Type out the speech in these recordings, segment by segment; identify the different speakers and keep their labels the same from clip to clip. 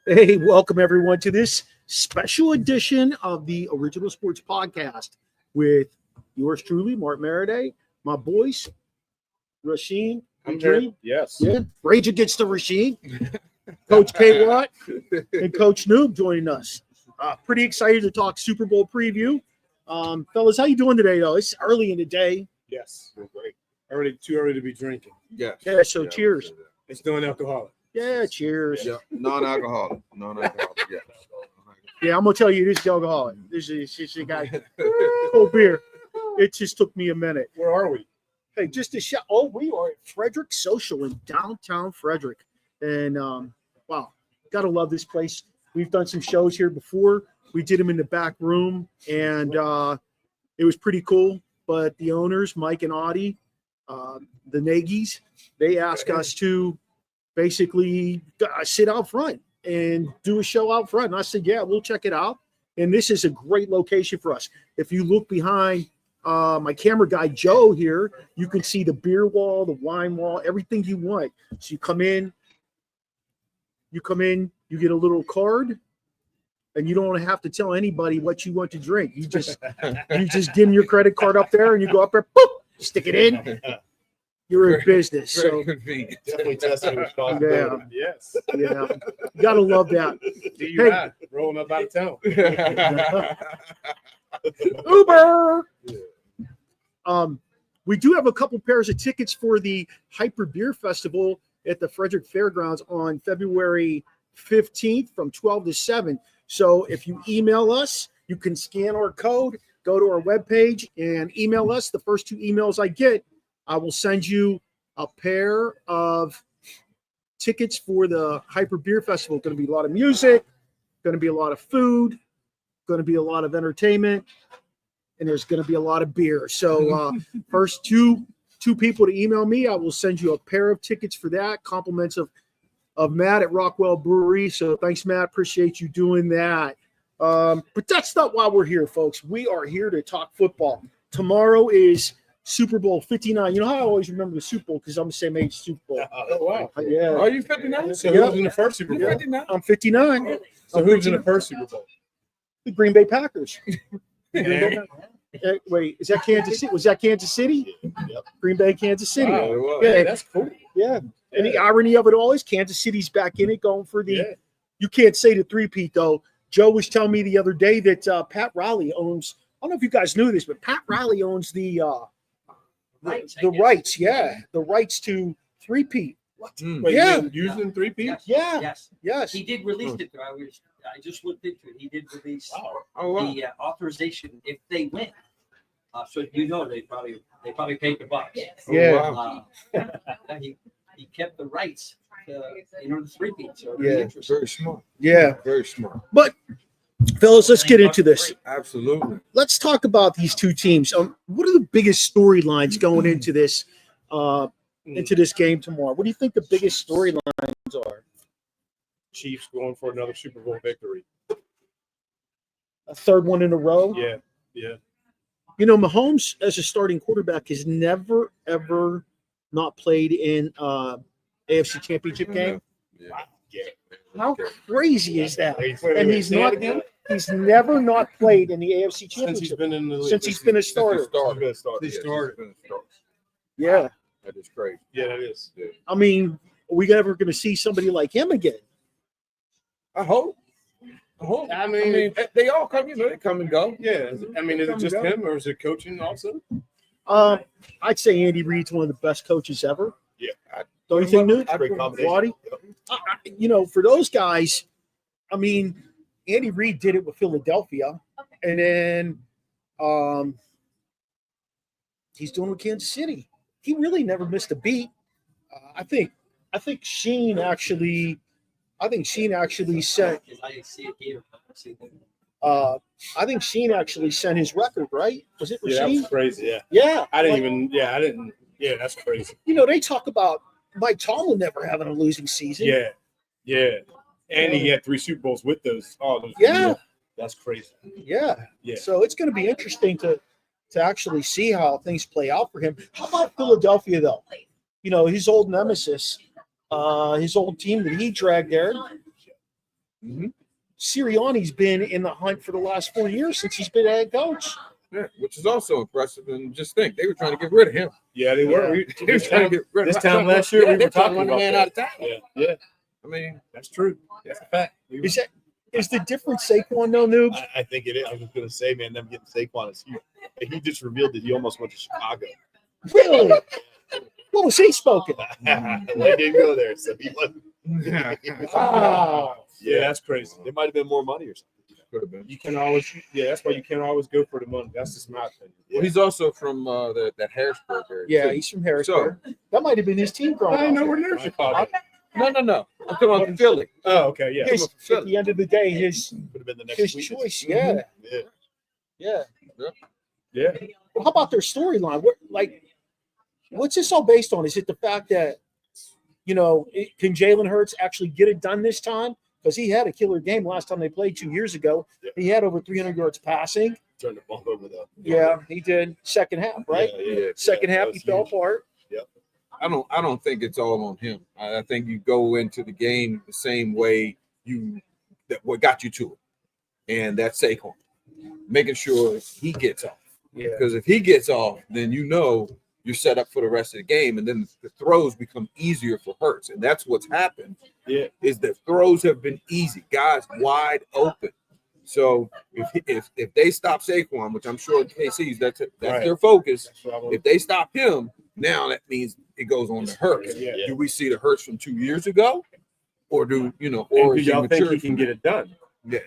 Speaker 1: Hey, welcome everyone to this special edition of the Original Sports Podcast with yours truly, Mark Maradei, my boys, Rasheen,
Speaker 2: I'm
Speaker 1: Dream.
Speaker 2: Yes.
Speaker 1: Yeah, Rage Against the Rasheen, Coach K. Watt, and Coach Noob joining us. Pretty excited to talk Super Bowl preview. Fellas, how you doing today, though? It's early in the day.
Speaker 2: Yes. Great. Too early to be drinking.
Speaker 3: Yes.
Speaker 1: Yeah, so cheers.
Speaker 2: It's non-alcoholic.
Speaker 1: Yeah, cheers.
Speaker 3: Yeah, non-alcoholic. Yeah.
Speaker 1: Yeah, I'm gonna tell you, this is alcoholic. This is a guy. Cold beer. It just took me a minute.
Speaker 2: Where are we?
Speaker 1: Hey, just a shout. Oh, we are at Frederick Social in downtown Frederick. And wow, gotta love this place. We've done some shows here before. We did them in the back room, and it was pretty cool. But the owners, Mike and Audie, the Nagys, they asked us to basically sit out front and do a show out front. And I said, yeah, we'll check it out. And this is a great location for us. If you look behind my camera guy, Joe, here, you can see the beer wall, the wine wall, everything you want. So you come in, you get a little card, and you don't have to tell anybody what you want to drink. You just give them your credit card up there, and you go up there, boop, stick it in. You're in business. So
Speaker 3: Convenient.
Speaker 2: Definitely testing responsibility. Yes.
Speaker 1: yeah, you gotta love that.
Speaker 2: DUI, rolling up out of town.
Speaker 1: Uber. We do have a couple pairs of tickets for the Hyper Beer Festival at the Frederick Fairgrounds on February 15th from 12 to 7. So if you email us, you can scan our code, go to our webpage, and email us. The first two emails I get, I will send you a pair of tickets for the Hyper Beer Festival. Going to be a lot of music, going to be a lot of food, going to be a lot of entertainment, and there's going to be a lot of beer. So first two people to email me, I will send you a pair of tickets for that. Compliments of Matt at Rockwell Brewery. So thanks, Matt. Appreciate you doing that. But that's not why we're here, folks. We are here to talk football. Tomorrow is Super Bowl 59. You know how I always remember the Super Bowl because I'm the same age as Super Bowl.
Speaker 2: Oh, wow.
Speaker 1: Yeah.
Speaker 3: Are you 59?
Speaker 2: So who was in the first Super Bowl?
Speaker 3: 59?
Speaker 1: I'm 59.
Speaker 2: So who was in the first Super Bowl?
Speaker 1: The Green Bay Packers.
Speaker 2: And-
Speaker 1: Wait, is that Kansas City? Was that Kansas City?
Speaker 2: Yep.
Speaker 1: Green Bay, Kansas City.
Speaker 2: Wow.
Speaker 1: Yeah.
Speaker 2: Hey, that's cool.
Speaker 1: Yeah. And the irony of it all is Kansas City's back in it, going for the.
Speaker 2: Yeah.
Speaker 1: You can't say the three-peat though. Joe was telling me the other day that Pat Riley owns. I don't know if you guys knew this, but Pat Riley owns the rights. Yeah, the rights to three-peat.
Speaker 2: Wait,
Speaker 1: Yeah.
Speaker 2: you using 3P?
Speaker 1: Yeah.
Speaker 4: Yes.
Speaker 1: Yes.
Speaker 4: He did release it. I just looked into it. He did release
Speaker 3: Oh, wow.
Speaker 4: the authorization if they win. So they probably paid the bucks.
Speaker 1: Yeah.
Speaker 3: Wow.
Speaker 4: He kept the rights to the three-peat. So
Speaker 1: Yeah.
Speaker 4: interesting.
Speaker 3: Very smart.
Speaker 1: Yeah.
Speaker 3: Very smart.
Speaker 1: But fellas, let's get into this.
Speaker 3: Absolutely.
Speaker 1: Let's talk about these two teams. What are the biggest storylines going into this game tomorrow? What do you think the biggest storylines are?
Speaker 2: Chiefs going for another Super Bowl victory.
Speaker 1: A third one in a row?
Speaker 2: Yeah.
Speaker 1: You know, Mahomes as a starting quarterback has never, ever not played in AFC Championship game.
Speaker 3: Yeah.
Speaker 1: How crazy is that?
Speaker 2: Wait,
Speaker 1: And
Speaker 2: wait,
Speaker 1: he's
Speaker 2: say it
Speaker 1: not.
Speaker 2: again?
Speaker 1: He's never not played in the AFC
Speaker 2: Since he's
Speaker 1: Championship
Speaker 2: been in the league.
Speaker 1: since he's been a starter.
Speaker 3: Started.
Speaker 2: He started.
Speaker 1: Yeah.
Speaker 3: That is crazy.
Speaker 2: Yeah, that is.
Speaker 3: Yeah.
Speaker 1: I mean, are we ever going to see somebody like him again?
Speaker 3: I hope. I mean, they all come, they come and go.
Speaker 2: Yeah. I mean, is it just him or is it coaching also?
Speaker 1: I'd say Andy Reid's one of the best coaches ever.
Speaker 2: Yeah.
Speaker 1: Don't you think, Newt?
Speaker 2: Great combination.
Speaker 1: Waddy? For those guys, I mean, Andy Reid did it with Philadelphia, and then he's doing it with Kansas City. He really never missed a beat. I think Sheen actually sent.
Speaker 4: I see it here.
Speaker 1: I think Sheen actually sent his record, right? Was it
Speaker 2: Yeah, that
Speaker 1: Sheen?
Speaker 2: was crazy. Yeah.
Speaker 1: Yeah.
Speaker 2: I didn't. Yeah, that's crazy.
Speaker 1: They talk about Mike Tomlin never having a losing season.
Speaker 2: Yeah. And he had 3 Super Bowls with those.
Speaker 1: Yeah.
Speaker 2: That's crazy.
Speaker 1: Yeah.
Speaker 2: Yeah.
Speaker 1: So it's going to be interesting to actually see how things play out for him. How about Philadelphia, though? His old nemesis, his old team that he dragged there. Sirianni's been in the hunt for the last 4 years since he's been head coach.
Speaker 3: Yeah, which is also impressive. And just think, they were trying to get rid of him.
Speaker 2: Yeah, they were.
Speaker 1: Yeah.
Speaker 3: They were trying to get rid of
Speaker 2: This time last year, we were talking
Speaker 3: about
Speaker 2: about
Speaker 3: man
Speaker 2: that.
Speaker 3: out of town.
Speaker 2: Yeah.
Speaker 3: I mean,
Speaker 2: That's true. That's a fact.
Speaker 1: Is the difference Saquon though, Noob?
Speaker 5: I think it is. I was going to say, man, them getting Saquon is huge. And he just revealed that he almost went to Chicago.
Speaker 1: Really? What was he spoken?
Speaker 5: They didn't go there, so he wasn't.
Speaker 1: Wow.
Speaker 2: Yeah, that's crazy.
Speaker 5: There might have been more money or something.
Speaker 3: could have been.
Speaker 2: You can always, that's why you can't always go for the money. That's just my opinion.
Speaker 3: Well, he's also from that Harrisburg area.
Speaker 1: Yeah,
Speaker 3: too.
Speaker 1: he's from Harrisburg. That might have been his team growing
Speaker 2: I didn't
Speaker 1: up.
Speaker 2: know we're near Chicago.
Speaker 3: No. I'm talking about Philly.
Speaker 2: Oh, okay, yeah.
Speaker 1: His, at the end of the day, his
Speaker 5: Could have been the next
Speaker 1: his
Speaker 5: week.
Speaker 1: choice. Yeah,
Speaker 5: Yeah.
Speaker 1: yeah. Well, how about their storyline? What's this all based on? Is it the fact that, can Jalen Hurts actually get it done this time? Because he had a killer game last time they played 2 years ago.
Speaker 5: Yeah.
Speaker 1: He had over 300 yards passing.
Speaker 5: Turned the ball over though.
Speaker 1: Yeah, he did. Second half, right?
Speaker 5: Yeah.
Speaker 1: Second half,
Speaker 5: that
Speaker 1: he
Speaker 5: was
Speaker 1: fell
Speaker 5: huge.
Speaker 1: apart.
Speaker 3: I don't think it's all on him. I think you go into the game the same way what got you to it, and that's Saquon, making sure he gets off.
Speaker 1: Yeah.
Speaker 3: Because if he gets off, then you're set up for the rest of the game, and then the throws become easier for Hurts, and that's what's happened.
Speaker 2: Yeah.
Speaker 3: Is that throws have been easy, guys wide open. So if they stop Saquon, which I'm sure KC's that's
Speaker 2: Right.
Speaker 3: their focus.
Speaker 2: That's what I want.
Speaker 3: If they stop him, now that means it goes on to Hurts.
Speaker 2: Yeah.
Speaker 3: Do we see the Hurts from 2 years ago, or
Speaker 2: And
Speaker 3: is
Speaker 2: do
Speaker 3: he
Speaker 2: y'all think
Speaker 3: mature
Speaker 2: he can get it done?
Speaker 3: Yeah.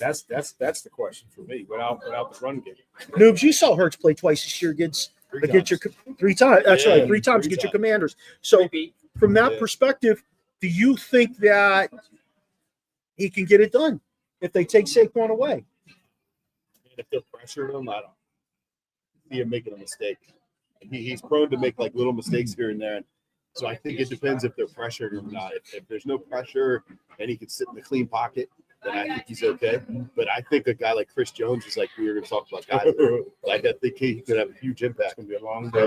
Speaker 2: That's the question for me. Without the run game.
Speaker 1: Noobs, you saw Hurts play twice this year against your 3 times. That's
Speaker 5: Yeah,
Speaker 1: right, 3 times
Speaker 5: three
Speaker 1: against your
Speaker 5: times.
Speaker 1: Commanders. So from that
Speaker 5: Yeah.
Speaker 1: perspective, do you think that he can get it done if they take Saquon away?
Speaker 5: And if they're pressuring him, I don't see him making a mistake. He's prone to make like little mistakes here and there. So I think it depends if they're pressured or not. If there's no pressure and he can sit in the clean pocket, then I think he's okay. But I think a guy like Chris Jones is like we were going to talk about guys. Like I think he could have a huge impact.
Speaker 2: It's gonna be a long day.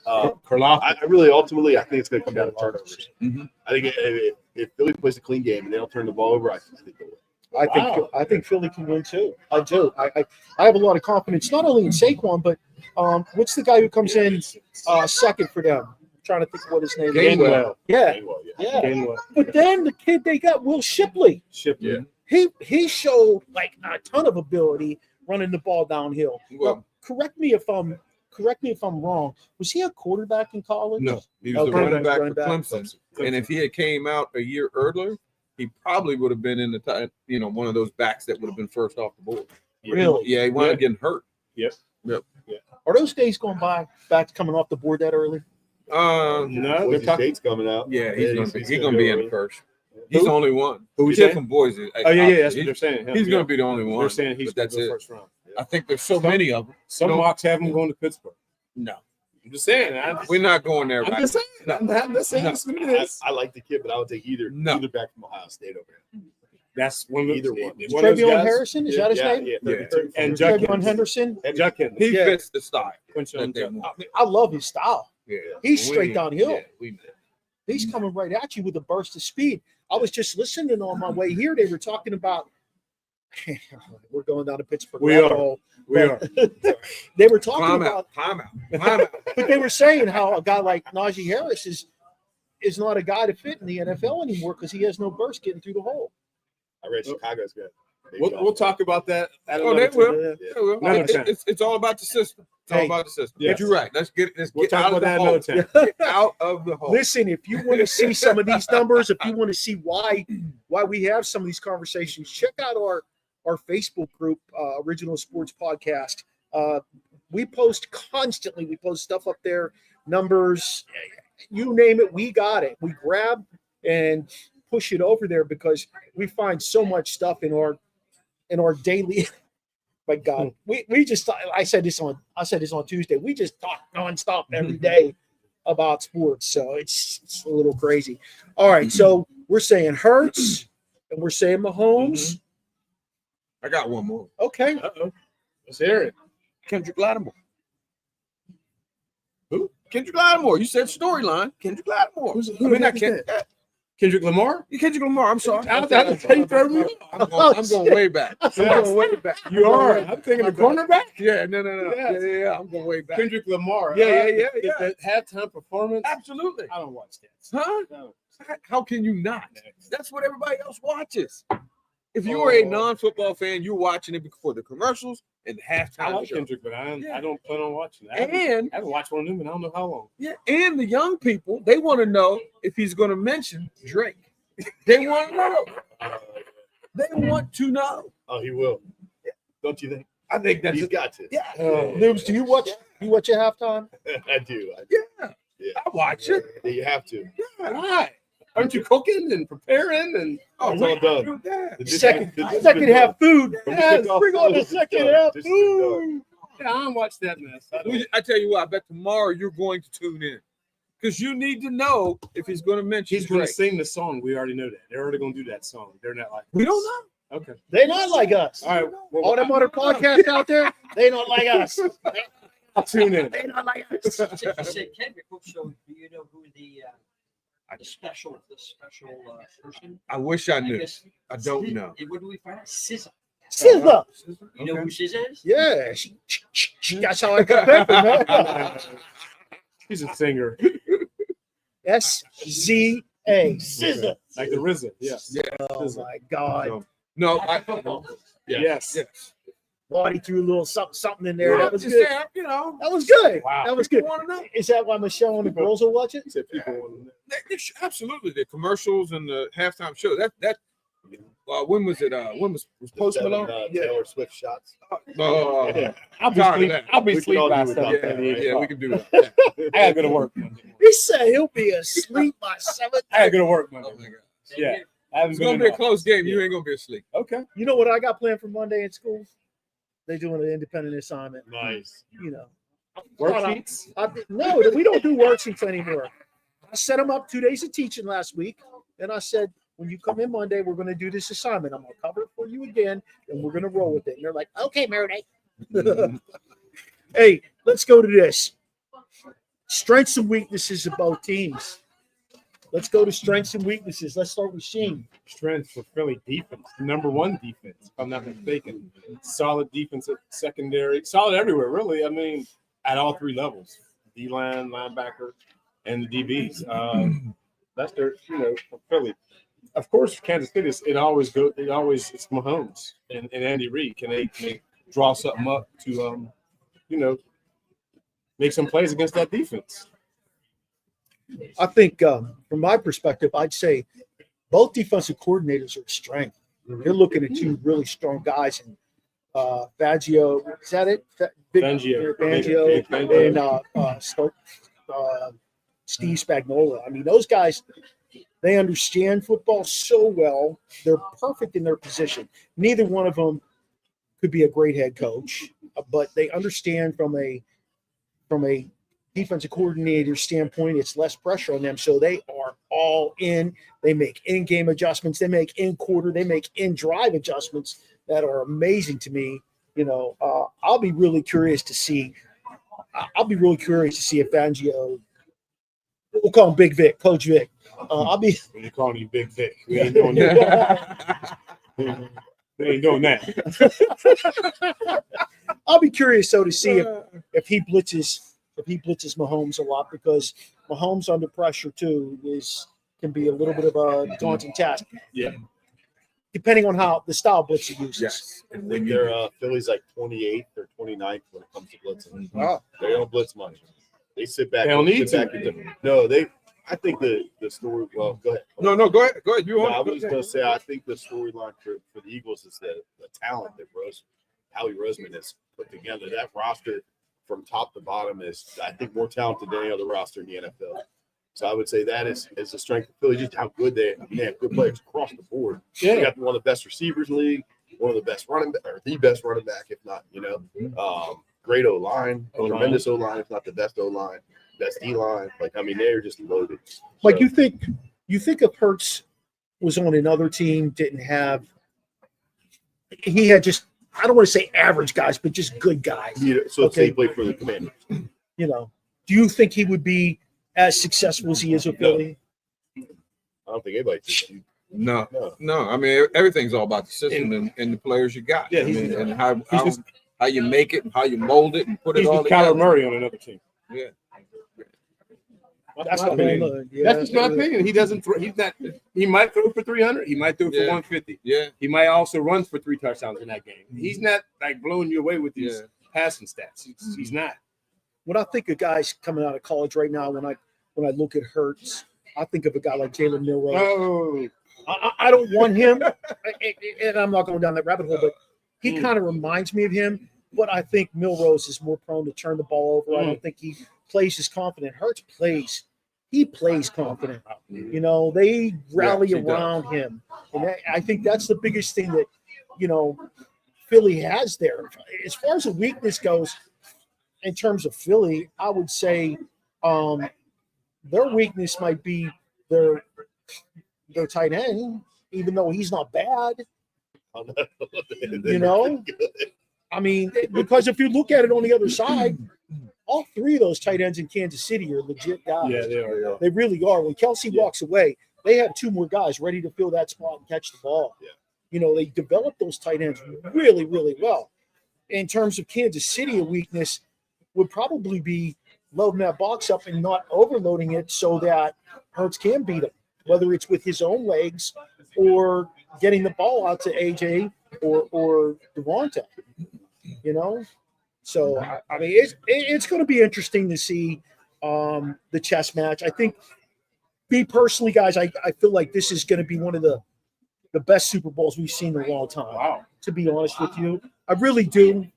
Speaker 5: So
Speaker 2: Karloff.
Speaker 5: I really ultimately I think it's going to come down to turnovers.
Speaker 3: Mhm.
Speaker 5: I think if Philly plays a clean game and they don't turn the ball over, I think they'll win.
Speaker 1: I think Philly can win too. I do. I have a lot of confidence not only in Saquon, but what's the guy who comes in second for them? I'm trying to think of what his name is.
Speaker 2: Gainwell.
Speaker 1: Yeah,
Speaker 5: Well,
Speaker 1: yeah.
Speaker 2: Gainwell.
Speaker 1: But then the kid they got, Will Shipley.
Speaker 2: Shipley.
Speaker 3: Yeah.
Speaker 1: He showed like a ton of ability running the ball downhill.
Speaker 3: Well,
Speaker 1: Correct me if I'm wrong. Was he a quarterback in college?
Speaker 3: no, he was the
Speaker 1: Okay.
Speaker 3: running back
Speaker 1: Running
Speaker 3: for
Speaker 1: back.
Speaker 3: Clemson, and if he had came out a year earlier, he probably would have been in the one of those backs that would have been first off the board.
Speaker 1: Really?
Speaker 3: Yeah, he wound up getting hurt.
Speaker 1: Are those days going back to coming off the board that early?
Speaker 2: No,
Speaker 5: Boise
Speaker 2: they're talking.
Speaker 5: State's coming out.
Speaker 3: Yeah, he's gonna be
Speaker 5: go
Speaker 3: in the
Speaker 5: early.
Speaker 3: first. He's the only one.
Speaker 2: Who
Speaker 3: He's
Speaker 2: you saying?
Speaker 3: from Boise.
Speaker 2: Oh yeah, that's what
Speaker 3: He-
Speaker 2: they're saying.
Speaker 3: He's gonna be the only one.
Speaker 2: They're saying he's
Speaker 3: but that's
Speaker 2: gonna go
Speaker 3: it.
Speaker 2: first round.
Speaker 3: I think there's so many of them.
Speaker 2: Some
Speaker 3: No.
Speaker 2: mocks have him going to Pittsburgh.
Speaker 3: No,
Speaker 2: I'm just saying.
Speaker 3: we're not going there.
Speaker 2: I'm
Speaker 3: Right?
Speaker 2: just saying. I'm just saying.
Speaker 3: No.
Speaker 2: That's what it is.
Speaker 5: I like the kid, but I would take either back from Ohio State over him.
Speaker 2: That's one of
Speaker 5: Either
Speaker 2: the,
Speaker 5: one.
Speaker 2: one of those
Speaker 1: Travion
Speaker 2: guys.
Speaker 1: Harrison, is that his name?
Speaker 5: Yeah,
Speaker 3: Yeah.
Speaker 5: 32.
Speaker 2: And
Speaker 1: Travion
Speaker 2: Judkins.
Speaker 1: Henderson.
Speaker 2: And Judkins.
Speaker 3: He
Speaker 1: Yeah.
Speaker 3: fits the style.
Speaker 2: Quincy
Speaker 3: that they
Speaker 2: Jones.
Speaker 3: want.
Speaker 1: I love his style.
Speaker 3: Yeah,
Speaker 1: He's straight downhill.
Speaker 3: Yeah, we
Speaker 1: He's coming right at you with a burst of speed. I was just listening on my way here. They were talking about. We're going down to Pittsburgh.
Speaker 2: We
Speaker 1: rabbit
Speaker 2: are.
Speaker 1: hole.
Speaker 2: We are.
Speaker 1: They were talking
Speaker 3: Climb
Speaker 1: about,
Speaker 3: out. Climb out.
Speaker 1: but they were saying how a guy like Najee Harris is not a guy to fit in the NFL anymore because he has no burst getting through the hole.
Speaker 5: I read Chicago's good.
Speaker 2: We'll talk about that. At
Speaker 3: Oh, they
Speaker 2: another
Speaker 3: will.
Speaker 2: time.
Speaker 3: They will.
Speaker 2: Another time.
Speaker 3: It's all about the system. It's all
Speaker 1: Hey.
Speaker 3: about the system.
Speaker 2: Yes.
Speaker 3: But you're right. Let's get
Speaker 2: We'll talk
Speaker 3: out of
Speaker 2: about
Speaker 3: the
Speaker 2: that
Speaker 3: hole.
Speaker 2: another time.
Speaker 3: Get out of the hole.
Speaker 1: Listen, if you want to see some of these numbers, if you want to see why we have some of these conversations, check out our Facebook group, Original Sports Podcast. We post constantly. We post stuff up there, numbers, you name it, we got it. We grab and push it over there because we find so much stuff in our daily. My God, we just I said this on Tuesday. We just talk nonstop every day about sports, so it's a little crazy. All right, so we're saying Hurts and we're saying Mahomes.
Speaker 3: I got one more.
Speaker 1: Okay,
Speaker 2: Uh-oh. Let's hear it.
Speaker 3: Kendrick Lattimore. Who? Kendrick Lattimore. You said storyline. Kendrick Lattimore.
Speaker 2: Who
Speaker 3: I mean,
Speaker 2: the
Speaker 3: not
Speaker 2: heck is
Speaker 3: Kendrick.
Speaker 2: Kendrick Lamar?
Speaker 3: You Kendrick Lamar. I'm sorry.
Speaker 2: How you throw me off?
Speaker 3: I'm going way back. I'm going way back.
Speaker 2: You are. I'm thinking the cornerback.
Speaker 3: Yeah, no. Yeah. I'm going way back.
Speaker 2: Kendrick Lamar.
Speaker 3: Yeah.
Speaker 2: The halftime performance.
Speaker 3: Absolutely.
Speaker 2: I don't watch that.
Speaker 3: Huh?
Speaker 2: No.
Speaker 3: How can you not? That's what everybody else watches. If you are a non-football fan, you're watching it for the commercials and the halftime
Speaker 2: I like
Speaker 3: show.
Speaker 2: Kendrick, but I don't plan on watching that.
Speaker 3: And
Speaker 2: I haven't watched one of them in I don't know how long.
Speaker 3: yeah, and the young people, they want to know if he's going to mention Drake. They want to know. They want to know.
Speaker 5: Oh, he will. Don't you think?
Speaker 3: I think that's
Speaker 5: He's got to.
Speaker 3: yeah.
Speaker 1: Noobs, do you watch at halftime?
Speaker 5: I do.
Speaker 3: Yeah. I watch it.
Speaker 5: You have to.
Speaker 2: Why? Aren't you cooking and preparing and
Speaker 5: It's all done.
Speaker 3: Do that.
Speaker 5: The
Speaker 1: Second
Speaker 5: dishes
Speaker 1: half food.
Speaker 5: From
Speaker 1: Yes,
Speaker 5: kickoff
Speaker 1: bring on the
Speaker 5: to
Speaker 1: second
Speaker 5: done.
Speaker 1: half
Speaker 5: This is done.
Speaker 1: food.
Speaker 2: yeah, I don't watch that mess.
Speaker 3: I tell you what, I bet tomorrow you're going to tune in because you need to know if he's going to mention
Speaker 2: He's going to
Speaker 3: Drake.
Speaker 2: sing the song. We already know that. They're already going to do that song. They're not like
Speaker 3: We don't know.
Speaker 2: Okay.
Speaker 1: They not like us.
Speaker 2: All right. Well,
Speaker 1: All them other podcasts out there, they not like us.
Speaker 2: I'll tune in.
Speaker 1: They not like us.
Speaker 4: You said Kendrick. So do you know who the special person?
Speaker 3: I wish I knew.
Speaker 4: guess
Speaker 3: I don't know.
Speaker 4: What do we find out? SZA.
Speaker 1: SZA.
Speaker 4: You know who SZA is?
Speaker 1: Yeah, that's how I got that, man.
Speaker 2: He's a singer.
Speaker 1: SZA. SZA.
Speaker 2: Like the RZA. Yes.
Speaker 3: Yeah.
Speaker 1: Oh my God.
Speaker 3: No,
Speaker 2: Yes.
Speaker 1: Body threw a little something in there. That was
Speaker 3: just
Speaker 1: good.
Speaker 3: saying, you know,
Speaker 1: That was good.
Speaker 2: Wow.
Speaker 1: That was good.
Speaker 3: want to know.
Speaker 1: Is that why Michelle and the girls will watch it?
Speaker 2: He said people want to know.
Speaker 3: Absolutely, the commercials and the halftime show. That when was it? When was Post Malone?
Speaker 5: Taylor Swift shots.
Speaker 3: Yeah.
Speaker 2: I'll be
Speaker 3: Tired of
Speaker 2: asleep.
Speaker 3: that.
Speaker 2: I'll be
Speaker 5: We
Speaker 2: asleep
Speaker 5: can all
Speaker 2: by
Speaker 5: do it.
Speaker 2: 7:30.
Speaker 3: Yeah, we can do that.
Speaker 2: I gotta go to work.
Speaker 1: He said he'll be asleep by 7.
Speaker 2: I gotta go to work Monday.
Speaker 3: Oh my God.
Speaker 2: Yeah. I haven't
Speaker 3: It's
Speaker 2: been
Speaker 3: gonna
Speaker 2: in
Speaker 3: be a
Speaker 2: office.
Speaker 3: close game. You
Speaker 2: Yeah.
Speaker 3: ain't gonna be asleep.
Speaker 2: Okay.
Speaker 1: You know what I got planned for Monday in school? They doing an independent assignment.
Speaker 5: Nice.
Speaker 1: You know.
Speaker 2: Worksheets.
Speaker 1: No, we don't do worksheets anymore. I set them up 2 days of teaching last week, and I said, when you come in Monday, we're going to do this assignment. I'm going to cover it for you again, and we're going to roll with it. And they're like, okay, Maradei. Hey, let's go to this. Strengths and weaknesses of both teams. Let's go to strengths and weaknesses. Let's start with Sheen.
Speaker 2: Strength for Philly defense. Number one defense, if I'm not mistaken. Solid defense at secondary. Solid everywhere, really. I mean, at all three levels. D-line, linebacker, and the DBs. That's their, for Philly. Of course, Kansas City, it's Mahomes and Andy Reid. Can they draw something up to, make some plays against that defense?
Speaker 1: I think, from my perspective, I'd say both defensive coordinators are a strength. They're looking at two really strong guys, and Fangio, is that it?
Speaker 2: Fangio.
Speaker 1: And Steve Spagnuolo. I mean, those guys, they understand football so well. They're perfect in their position. Neither one of them could be a great head coach, but they understand from a defensive coordinator standpoint, it's less pressure on them. So they are all in. They make in-game adjustments. They make in-quarter. They make in-drive adjustments that are amazing to me. I'll be really curious to see if Fangio, we'll call him Big Vic, Coach Vic.
Speaker 2: You're calling him Big Vic. We ain't doing that. We ain't doing that.
Speaker 1: I'll be curious though to see if he blitzes Mahomes a lot, because Mahomes under pressure too can be a little bit of a daunting task.
Speaker 2: Yeah.
Speaker 1: Depending on how the style blitz he uses.
Speaker 3: Yes.
Speaker 5: I think they're Philly's like 28th or 29th when it comes to blitzing.
Speaker 1: Wow.
Speaker 5: They don't blitz much. They sit back.
Speaker 2: They don't need
Speaker 5: sit
Speaker 2: to.
Speaker 5: back no, they. I think the story. Well, go ahead.
Speaker 3: No, go ahead. Go ahead. You
Speaker 5: No,
Speaker 3: want?
Speaker 5: I was just gonna say I think the storyline for the Eagles is the talent that Howie Roseman has put together. That roster from top to bottom is, I think, more talented than any other roster in the NFL. So I would say that is the strength of Philly, just how good they have good players across the board.
Speaker 2: Yeah.
Speaker 5: They got one of the best receivers in the league, one of the best running back, or the best running back, if not, great O-line, tremendous O-line, if not the best O-line, best D-line. They're just loaded.
Speaker 1: Like,
Speaker 5: So,
Speaker 1: you think if Hurts was on another team, he had just, I don't want to say average guys, but just good guys.
Speaker 5: so
Speaker 1: Okay.
Speaker 5: he played for the Commanders.
Speaker 1: Do you think he would be as successful as he is with
Speaker 5: No.
Speaker 1: Philly?
Speaker 5: I don't think anybody thinks you.
Speaker 3: No.
Speaker 5: No.
Speaker 3: I mean, everything's all about the system and the players you got.
Speaker 2: Yeah,
Speaker 3: I mean, and how
Speaker 2: just-
Speaker 3: how you make it, and how you mold it, and put it
Speaker 2: He's
Speaker 3: all
Speaker 2: with Kyler
Speaker 3: together.
Speaker 2: Murray on another team.
Speaker 3: Yeah.
Speaker 1: That's
Speaker 2: my
Speaker 1: the
Speaker 2: opinion.
Speaker 1: whole,
Speaker 2: That's just my opinion. He doesn't throw. He's not. He might throw for 300. He might throw for
Speaker 3: Yeah.
Speaker 2: 150.
Speaker 3: Yeah.
Speaker 2: He might also run for 3 touchdowns in that game. He's not like blowing you away with these
Speaker 3: Yeah.
Speaker 2: passing stats. He's not.
Speaker 1: When I think of guys coming out of college right now, when I look at Hurts, I think of a guy like Jalen Milroe.
Speaker 2: Oh,
Speaker 1: I don't want him, and I'm not going down that rabbit hole, but he kind of reminds me of him. But I think Milrose is more prone to turn the ball over. I don't think he plays as confident. Hurts plays. He plays confident. You know, they rally
Speaker 3: he does.
Speaker 1: around him. And I think that's the biggest thing that, you know, Philly has there. As far as the weakness goes, in terms of Philly, I would say their weakness might be their tight end, even though he's not bad. You know? I mean, because if you look at it on the other side, all 3 of those tight ends in Kansas City are legit guys.
Speaker 2: yeah, they are. Yeah.
Speaker 1: They really are. When Kelsey walks away, they have 2 more guys ready to fill that spot and catch the ball.
Speaker 5: Yeah.
Speaker 1: You know, they develop those tight ends really, really well. In terms of Kansas City, a weakness would probably be loading that box up and not overloading it so that Hurts can beat him, whether it's with his own legs or getting the ball out to AJ or Devontae. You know? So, I mean, it's going to be interesting to see the chess match. I think, me personally, guys, I feel like this is going to be one of the best Super Bowls we've seen in a long time.
Speaker 2: Wow.
Speaker 1: To be honest with you, I really do.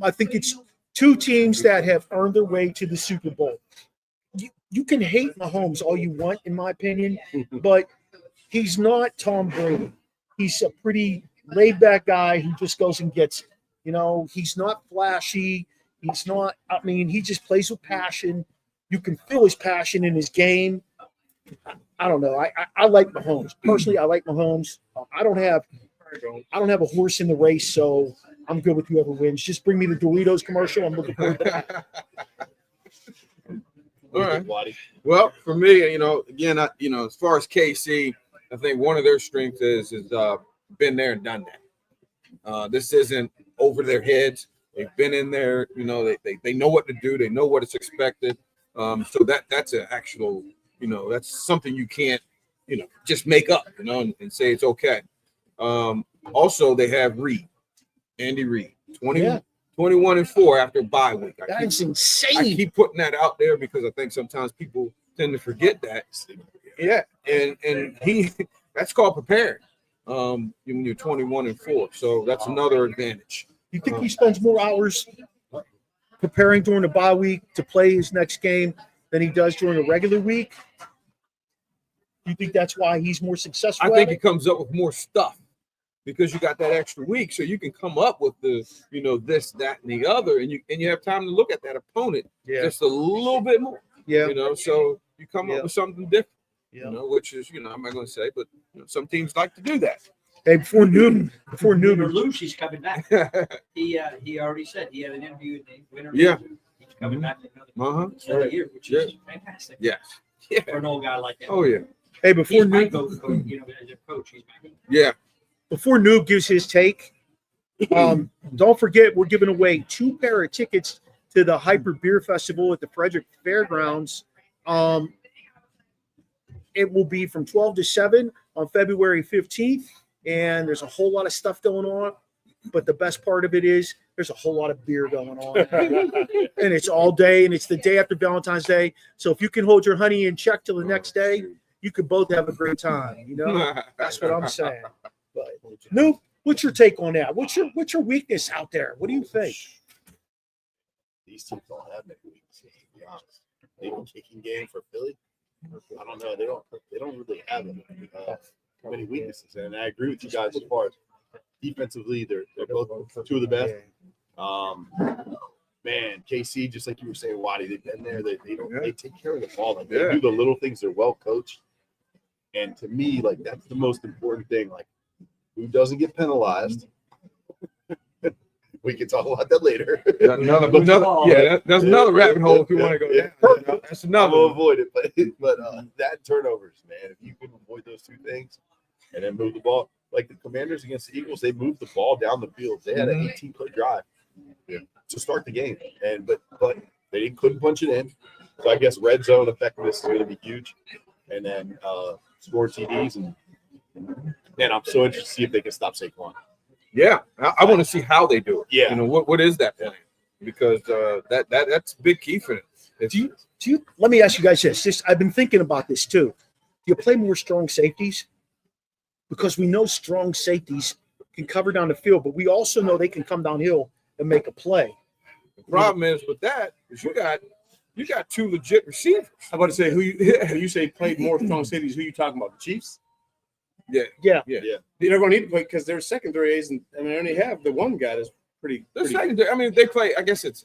Speaker 1: I think it's 2 teams that have earned their way to the Super Bowl. You can hate Mahomes all you want, in my opinion, but he's not Tom Brady. He's a pretty laid-back guy who just goes and gets it. You know, he's not flashy. He's not, I mean, he just plays with passion. You can feel his passion in his game. I don't know. I like Mahomes. Personally, I like Mahomes. I don't have a horse in the race, so I'm good with whoever wins. Just bring me the Doritos commercial. I'm looking forward to that.
Speaker 3: All right. Well, for me, you know, again, as far as KC, I think one of their strengths is been there and done that. This isn't over their heads. They've been in there. You know, they know what to do. They know what is expected. So that's an actual, you know, that's something you can't, you know, just make up, you know, and say it's okay. Also, they have Andy Reid, 21-4 after bye week.
Speaker 1: That's insane.
Speaker 3: I keep putting that out there because I think sometimes people tend to forget that. Yeah, and he that's called preparing. When you're 21-4, so that's another advantage.
Speaker 1: You think he spends more hours preparing during the bye week to play his next game than he does during a regular week? You think that's why he's more successful?
Speaker 3: I think he comes up with more stuff because you got that extra week, so you can come up with the, you know, this, that, and the other, and you have time to look at that opponent just a little bit more.
Speaker 1: Yeah,
Speaker 3: you know, so you come up with something different.
Speaker 1: Yeah.
Speaker 3: You know, which is, you know, I'm not going to say, but you know, some teams like to do that.
Speaker 1: Hey, before
Speaker 4: Win or
Speaker 1: Newton,
Speaker 4: lose, he's coming back. He already said he had an interview in the winter.
Speaker 3: Yeah.
Speaker 4: He's coming back another year, which is fantastic.
Speaker 3: Yes. Yeah.
Speaker 4: For an old guy like that.
Speaker 3: Oh yeah.
Speaker 1: hey, before
Speaker 4: He might
Speaker 1: Newton,
Speaker 4: go, you know, as a coach. He's back.
Speaker 3: Yeah.
Speaker 1: before Noob gives his take, don't forget we're giving away 2 pair of tickets to the Hyper Beer Festival at the Frederick Fairgrounds. It will be from 12 to 7 on February 15th, and there's a whole lot of stuff going on. But the best part of it is there's a whole lot of beer going on. And it's all day, and it's the day after Valentine's Day. So if you can hold your honey in check till the next day, you could both have a great time. You know, that's what I'm saying. But Noob, what's your take on that? What's your weakness out there? What do you think?
Speaker 5: These teams don't have many weaknesses, to be honest. Maybe kicking game for Philly. I don't know. They don't really have many weaknesses, and I agree with you guys as far as defensively. They're both 2 of the best. Man, KC, just like you were saying, Waddy, they've been there. They take care of the ball. Like, they do the little things. They're well coached, and to me, like, that's the most important thing. Like, who doesn't get penalized? We can talk about that later.
Speaker 3: That's that's another rabbit hole if you want to go down. That's another
Speaker 5: I'll
Speaker 3: one.
Speaker 5: avoid it, but that turnovers, man. If you can avoid those two things and then move the ball, like the Commanders against the Eagles, they moved the ball down the field. They had an 18-play drive to start the game, and but they couldn't punch it in. So I guess red zone effectiveness is going to be huge, and then score TDs, and I'm so interested to see if they can stop Saquon.
Speaker 3: Yeah, I want to see how they do it.
Speaker 5: Yeah.
Speaker 3: You know, what is that plan? Because that's a big key for them.
Speaker 1: Do you? Let me ask you guys this. I've been thinking about this too. Do you play more strong safeties? Because we know strong safeties can cover down the field, but we also know they can come downhill and make a play.
Speaker 3: The problem is with that is you got two legit receivers.
Speaker 2: I'm about to say, when you say played more strong safeties, who you talking about? The Chiefs?
Speaker 1: Yeah.
Speaker 2: They're going to need to play because their secondary isn't. I mean, they only have the one guy that's pretty.
Speaker 3: The secondary, I mean, they play. I guess it's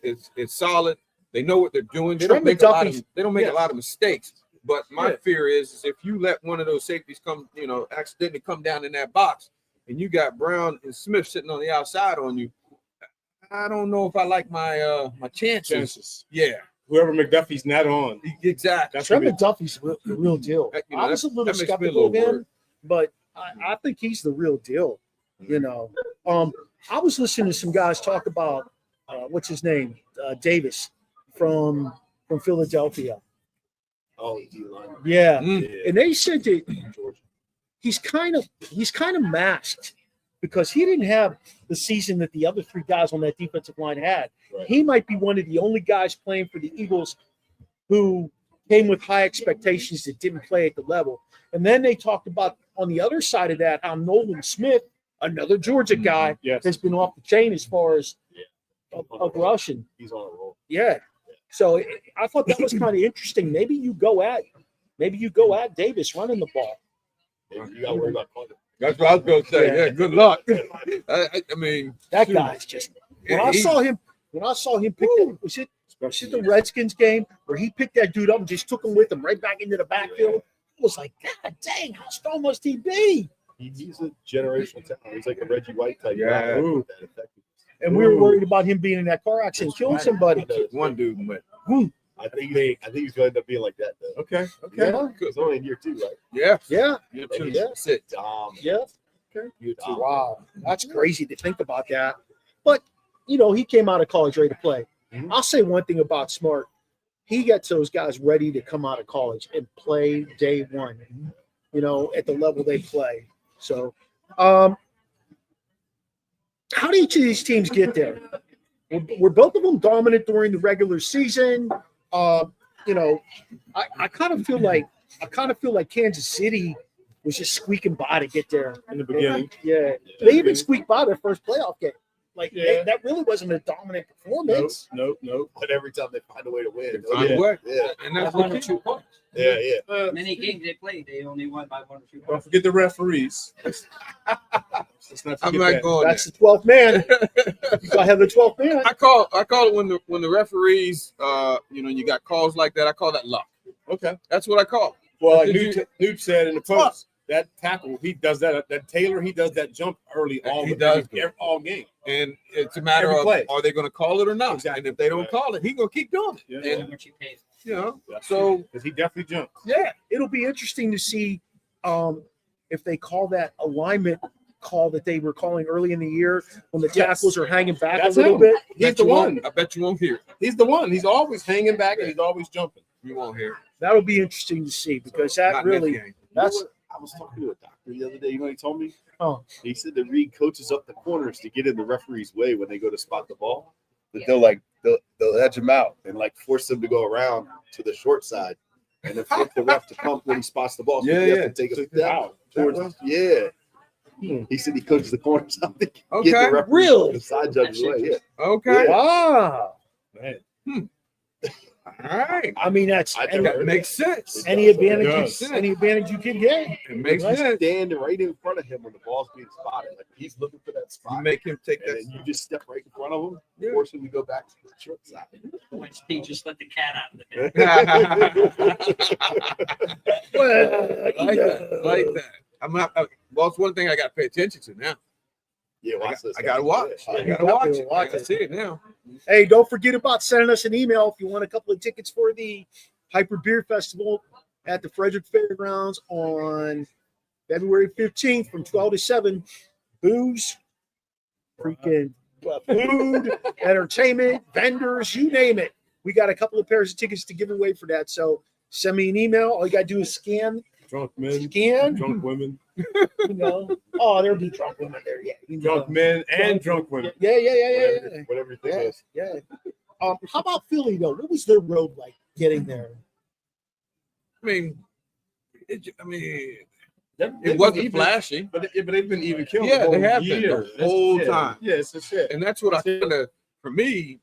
Speaker 3: solid. They know what they're doing. They
Speaker 1: Trent
Speaker 3: don't make a lot of.
Speaker 1: McDuffie's-
Speaker 3: They don't make a lot of mistakes. But my fear is if you let one of those safeties come, accidentally come down in that box, and you got Brown and Smith sitting on the outside on you, I don't know if I like my my chances. Yeah,
Speaker 2: Whoever McDuffie's not on.
Speaker 3: exactly.
Speaker 2: That's
Speaker 1: Trent
Speaker 2: gonna be-
Speaker 1: McDuffie's the real deal. I was a little
Speaker 3: that makes me a
Speaker 1: skeptical of
Speaker 3: little
Speaker 1: him, but I think he's the real deal. I was listening to some guys talk about what's his name, Davis from Philadelphia.
Speaker 5: Oh, D-line.
Speaker 1: Yeah,
Speaker 3: Mm.
Speaker 1: and they said that
Speaker 5: Georgia.
Speaker 1: he's kind of masked because he didn't have the season that the other three guys on that defensive line had.
Speaker 5: Right.
Speaker 1: He might be one of the only guys playing for the Eagles who came with high expectations that didn't play at the level. And then they talked about on the other side of that how Nolan Smith, another Georgia guy,
Speaker 2: Yes.
Speaker 1: has been off the chain as far as of rushing.
Speaker 5: He's on a roll.
Speaker 1: Yeah. So I thought that was kind of interesting. Maybe you go at Davis running the ball.
Speaker 5: You got to worry about Clinton.
Speaker 3: That's what I was going to say.
Speaker 1: Yeah.
Speaker 3: Yeah, good luck. I mean,
Speaker 1: That
Speaker 3: shoot.
Speaker 1: guy's just when I saw him pick that, was it the Redskins game where he picked that dude up and just took him with him right back into the backfield? I was like, God dang, how strong must he be?
Speaker 5: He's a generational talent. He's like a Reggie White type.
Speaker 3: Yeah.
Speaker 5: guy with that effectiveness.
Speaker 1: And we were worried about him being in that car accident, killing somebody.
Speaker 3: One dude went.
Speaker 5: I think he's going to end up being like that, though.
Speaker 2: Okay.
Speaker 1: Yeah,
Speaker 5: He's only in year 2, right?
Speaker 3: Yeah.
Speaker 1: yeah,
Speaker 3: Yeah.
Speaker 5: That's
Speaker 3: it.
Speaker 1: yeah.
Speaker 5: Year 2.
Speaker 1: Wow, that's crazy to think about that. But he came out of college ready to play.
Speaker 5: Mhm.
Speaker 1: I'll say one thing about Smart: he gets those guys ready to come out of college and play day one. At the level they play. So, how do each of these teams get there? Were both of them dominant during the regular season? I kind of feel like Kansas City was just squeaking by to get there
Speaker 2: In the beginning.
Speaker 1: Yeah, they even squeaked by their first playoff game. Like
Speaker 2: Yeah.
Speaker 1: that really wasn't a dominant performance.
Speaker 2: Nope.
Speaker 5: But every time they find a way to win.
Speaker 3: Find a way.
Speaker 5: Yeah.
Speaker 3: And that's
Speaker 4: One
Speaker 3: what
Speaker 4: or 2 points.
Speaker 5: Yeah.
Speaker 4: Many games they played, they only won by 1 or 2
Speaker 2: Don't
Speaker 4: points.
Speaker 2: forget the referees. Let's not
Speaker 3: I'm
Speaker 2: forget
Speaker 3: not
Speaker 2: that.
Speaker 3: going
Speaker 1: That's the 12th man. You gotta have the 12th man.
Speaker 3: I call it when the referees you got calls like that. I call that luck.
Speaker 2: Okay.
Speaker 3: That's what I call it.
Speaker 2: Well, like
Speaker 3: Did
Speaker 2: Newt said in the post, that tackle, he does that. That Taylor, he does that jump early all game.
Speaker 3: And it's a matter
Speaker 2: Every
Speaker 3: of
Speaker 2: play.
Speaker 3: are they going to call it or not?
Speaker 2: Exactly.
Speaker 3: And if they don't call it, he's going to keep doing it.
Speaker 2: Yeah.
Speaker 3: And
Speaker 4: How much you paid.
Speaker 3: so
Speaker 2: because he definitely jumped.
Speaker 3: yeah,
Speaker 1: It'll be interesting to see if they call that alignment call that they were calling early in the year when the
Speaker 2: Yes.
Speaker 1: tackles are hanging back
Speaker 2: That's
Speaker 1: a little
Speaker 2: him.
Speaker 1: bit.
Speaker 2: He's the one.
Speaker 3: I bet you won't hear it.
Speaker 2: He's the one. He's always hanging back and he's always jumping.
Speaker 3: You won't hear it.
Speaker 1: That'll be interesting to see because that
Speaker 3: Not in this
Speaker 1: really
Speaker 3: game.
Speaker 1: that's
Speaker 5: I was talking to a doctor the other day. You know what he told me?
Speaker 1: Oh.
Speaker 5: He said to read coaches up the corners to get in the referee's way when they go to spot the ball. That they'll edge him out and force him to go around to the short side and then flip the ref to pump when he spots the ball. So he has to take a step
Speaker 2: Out.
Speaker 5: towards. Yeah. He said he coaches the corners up to get
Speaker 3: Okay.
Speaker 5: the referee
Speaker 1: Really?
Speaker 5: the side judge's way. Yeah.
Speaker 3: Okay.
Speaker 1: wow.
Speaker 2: Man.
Speaker 3: All right.
Speaker 1: I mean that's
Speaker 5: I
Speaker 1: any,
Speaker 5: never-
Speaker 3: That makes sense.
Speaker 1: any advantage
Speaker 2: does.
Speaker 1: any advantage you can get.
Speaker 3: It makes
Speaker 5: You
Speaker 3: sense.
Speaker 5: stand right in front of him when the ball's being spotted. Like he's looking for that
Speaker 3: You
Speaker 5: spot.
Speaker 3: make him take
Speaker 5: And
Speaker 3: that.
Speaker 5: then you just step right in front of him,
Speaker 3: Yeah.
Speaker 5: force him to go back to the short side.
Speaker 4: He just let the cat out of the bag.
Speaker 1: Well,
Speaker 3: like that. I'm not. Well, it's one thing I got to pay attention to now.
Speaker 5: Yeah, watch this.
Speaker 3: I gotta watch. I
Speaker 1: You
Speaker 3: gotta watch
Speaker 1: definitely
Speaker 3: it.
Speaker 1: watch
Speaker 3: I gotta
Speaker 1: it.
Speaker 3: see it now.
Speaker 1: Hey, don't forget about sending us an email if you want a couple of tickets for the Hyper Beer Festival at the Frederick Fairgrounds on February 15th from 12 to 7. Booze, freaking food, entertainment, vendors, you name it. We got a couple of pairs of tickets to give away for that. So send me an email. All you got to do is scan,
Speaker 2: Drunk men, drunk women,
Speaker 1: you know. Oh, there'll be drunk women there. Yeah. You know.
Speaker 2: drunk men, and drunk women.
Speaker 1: Yeah.
Speaker 5: Whatever you think
Speaker 1: Yeah,
Speaker 5: is.
Speaker 1: yeah. How about Philly though? What was their road like getting there?
Speaker 3: I mean,
Speaker 2: They've
Speaker 3: it
Speaker 2: been
Speaker 3: wasn't
Speaker 2: even,
Speaker 3: flashy,
Speaker 2: but they've been even killing.
Speaker 3: Yeah,
Speaker 2: the
Speaker 3: they
Speaker 2: whole
Speaker 3: have been
Speaker 2: year.
Speaker 3: the whole
Speaker 2: Yeah.
Speaker 3: time.
Speaker 2: Yeah, it's a shit.
Speaker 3: and that's what I kind of, for me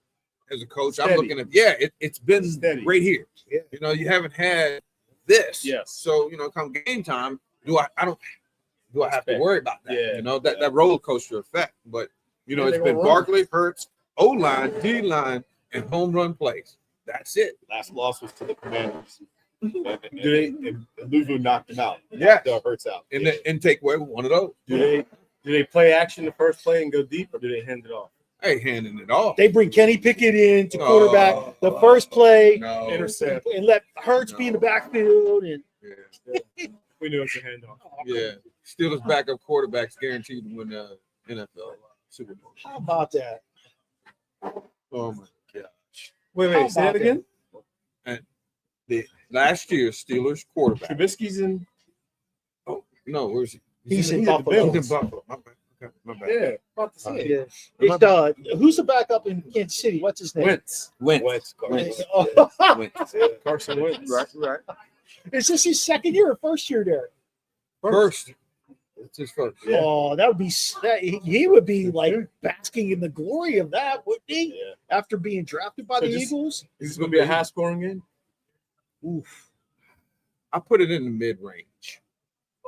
Speaker 3: as a coach,
Speaker 2: Steady.
Speaker 3: I'm looking at. Yeah, it's been
Speaker 2: Steady.
Speaker 3: right here.
Speaker 1: Yeah.
Speaker 3: You know, you haven't had this.
Speaker 2: Yes.
Speaker 3: So come game time, do I have to
Speaker 2: Expect.
Speaker 3: worry about that?
Speaker 2: Yeah.
Speaker 3: You know that roller coaster effect. But
Speaker 2: Yeah,
Speaker 3: it's
Speaker 2: they
Speaker 3: been
Speaker 2: gonna run.
Speaker 3: Barkley, Hurts, O line, D line, and home run plays. That's it.
Speaker 5: Last loss was to the Commanders.
Speaker 2: Do
Speaker 5: And Louisville knocked them out.
Speaker 3: Yeah.
Speaker 5: That hurts out.
Speaker 3: And take away one of those.
Speaker 2: Do they play action the first play and go deep, or do they hand it off?
Speaker 3: I ain't handing it off.
Speaker 1: They bring Kenny Pickett in to
Speaker 3: No.
Speaker 1: quarterback the first play
Speaker 3: No.
Speaker 2: Intercept.
Speaker 1: and let Hurts be in the backfield. And
Speaker 3: Yeah.
Speaker 2: We knew it's a handoff.
Speaker 3: Yeah. Steelers backup quarterbacks guaranteed to win the NFL Super Bowl.
Speaker 1: how about that?
Speaker 3: Oh my gosh.
Speaker 2: Wait,
Speaker 1: How
Speaker 2: say that
Speaker 1: about
Speaker 2: again.
Speaker 3: The last year's Steelers quarterback.
Speaker 2: Trubisky's in.
Speaker 3: No, where's he?
Speaker 1: He's in
Speaker 2: He's at the
Speaker 1: Buffalo.
Speaker 3: He's in Buffalo. My bad. Okay, my bad.
Speaker 2: Yeah, about to say.
Speaker 1: Yeah. It's, who's the backup in Kansas City? What's his name?
Speaker 2: Wentz.
Speaker 5: Wentz.
Speaker 1: Oh,
Speaker 3: Wentz.
Speaker 2: Carson Wentz.
Speaker 3: Right.
Speaker 1: is this his second year or first year there?
Speaker 3: First. It's his first.
Speaker 5: Yeah.
Speaker 1: Oh, that would be he would be like basking in the glory of that, wouldn't he?
Speaker 5: Yeah.
Speaker 1: After being drafted by
Speaker 2: So
Speaker 1: the
Speaker 2: just-
Speaker 1: Eagles.
Speaker 2: Is this going to be a high scoring game?
Speaker 3: Oof. I put it in the mid range.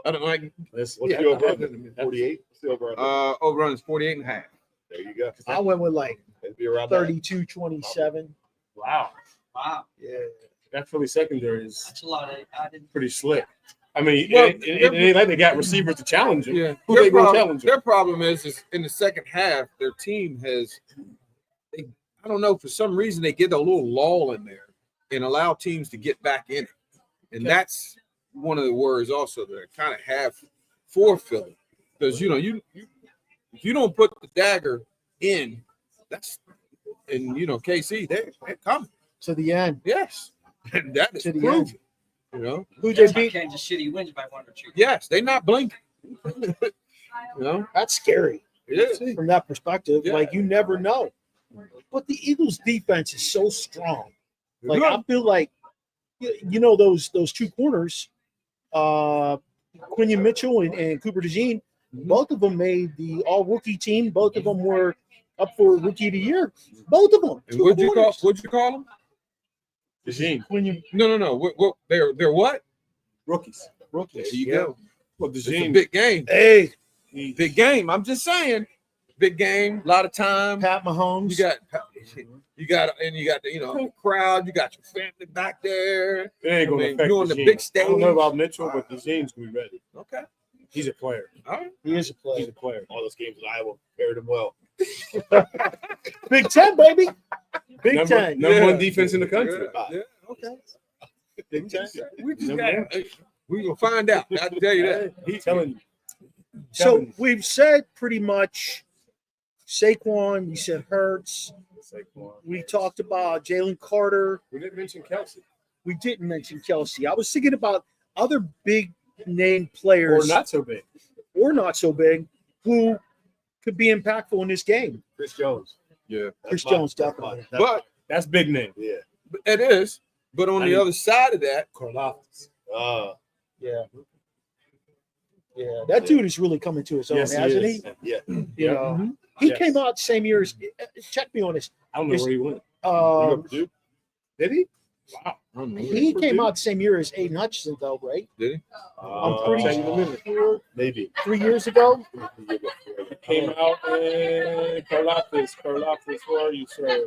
Speaker 3: I don't like.
Speaker 5: What's
Speaker 3: Yeah,
Speaker 5: the over
Speaker 3: I
Speaker 5: under?
Speaker 3: put it in the mid.
Speaker 5: 48? What's the over under?
Speaker 3: Over is 48 and a half.
Speaker 5: There you go.
Speaker 1: I went with like
Speaker 5: It'd be around that.
Speaker 1: 32-27.
Speaker 2: Wow.
Speaker 4: Wow,
Speaker 1: Yeah.
Speaker 2: That Philly secondary is
Speaker 4: that's a lot. I didn't.
Speaker 2: pretty slick. I mean,
Speaker 3: Well,
Speaker 2: it ain't like they got receivers to challenge him.
Speaker 3: Yeah.
Speaker 2: Who they going to challenge him?
Speaker 3: Their problem is in the second half, their team has, I don't know, for some reason they get a little lull in there and allow teams to get back in it. And that's one of the worries also that I kind of have for Philly. Because, you if you don't put the dagger in, KC, they're coming.
Speaker 1: To the end.
Speaker 3: Yes. And that is
Speaker 1: To the
Speaker 3: proven.
Speaker 1: Who they
Speaker 4: That's how
Speaker 1: beat?
Speaker 4: Kansas City wins by 1 or 2.
Speaker 3: Yes, they're not blinking.
Speaker 1: That's scary
Speaker 3: It is.
Speaker 1: from that perspective.
Speaker 3: Yeah.
Speaker 1: Like you never know. But the Eagles defense is so strong. Like
Speaker 3: Good.
Speaker 1: I feel like those two corners, Quinion Mitchell and Cooper DeJean, both of them made the all rookie team. Both of them were up for rookie of the year. Both of them.
Speaker 3: And what'd you call them?
Speaker 2: DeJean.
Speaker 1: Quinion
Speaker 3: No. What they're what?
Speaker 2: Rookies.
Speaker 1: rookies.
Speaker 3: There you
Speaker 1: Yeah.
Speaker 3: go.
Speaker 2: Well,
Speaker 3: It's a
Speaker 2: DeJean.
Speaker 3: big game.
Speaker 1: Hey,
Speaker 3: Big game. I'm just saying. Big game. A lot of time.
Speaker 1: Pat Mahomes.
Speaker 3: You got the crowd. You got your family back there.
Speaker 2: It ain't going to affect
Speaker 3: you're on the
Speaker 2: DeJean.
Speaker 3: big
Speaker 2: I
Speaker 3: stage.
Speaker 2: don't know about Mitchell, but DeJean's going to be ready.
Speaker 3: Okay.
Speaker 2: He's a player.
Speaker 3: All right.
Speaker 1: He is a
Speaker 2: He's
Speaker 1: player.
Speaker 2: a player.
Speaker 5: All those games with Iowa paired him well.
Speaker 1: Big Ten, baby. Big
Speaker 2: Number
Speaker 1: Ten.
Speaker 2: one defense in the country.
Speaker 3: Yeah. Okay.
Speaker 1: Big Ten.
Speaker 3: We just
Speaker 2: Number
Speaker 3: got. We gonna find out. I can tell you that.
Speaker 2: He's telling you.
Speaker 1: So we've said pretty much Saquon. We said Hurts.
Speaker 2: Saquon.
Speaker 1: We talked about Jalen Carter.
Speaker 2: We didn't mention Kelsey.
Speaker 1: We didn't mention Kelsey. I was thinking about other big name players
Speaker 2: Or not so big.
Speaker 1: or not so big who could be impactful in this game.
Speaker 5: Chris Jones.
Speaker 3: Yeah.
Speaker 1: Chris
Speaker 5: That's
Speaker 1: Jones,
Speaker 5: that's
Speaker 1: definitely.
Speaker 3: But
Speaker 2: That's big name.
Speaker 5: Yeah.
Speaker 3: it is. But on
Speaker 2: I
Speaker 3: the
Speaker 2: mean-
Speaker 3: other side of that,
Speaker 2: Karlaftis.
Speaker 1: Yeah. Yeah. That dude is really coming to his own,
Speaker 2: Yes, he
Speaker 1: hasn't
Speaker 2: is.
Speaker 1: he?
Speaker 5: Yeah.
Speaker 1: You
Speaker 2: Yeah.
Speaker 1: know, he
Speaker 2: Yes.
Speaker 1: came out same year as check me on this.
Speaker 2: I don't know where he went.
Speaker 5: Purdue?
Speaker 2: Did he? Wow.
Speaker 3: I don't know.
Speaker 1: He came out the same year as Aiden Hutchinson, though, right?
Speaker 3: Did he?
Speaker 1: I'm pretty
Speaker 2: check in a minute.
Speaker 1: sure
Speaker 5: Maybe.
Speaker 1: 3 years ago.
Speaker 2: He came out in Karlaftis. Karlaftis, where are you, sir?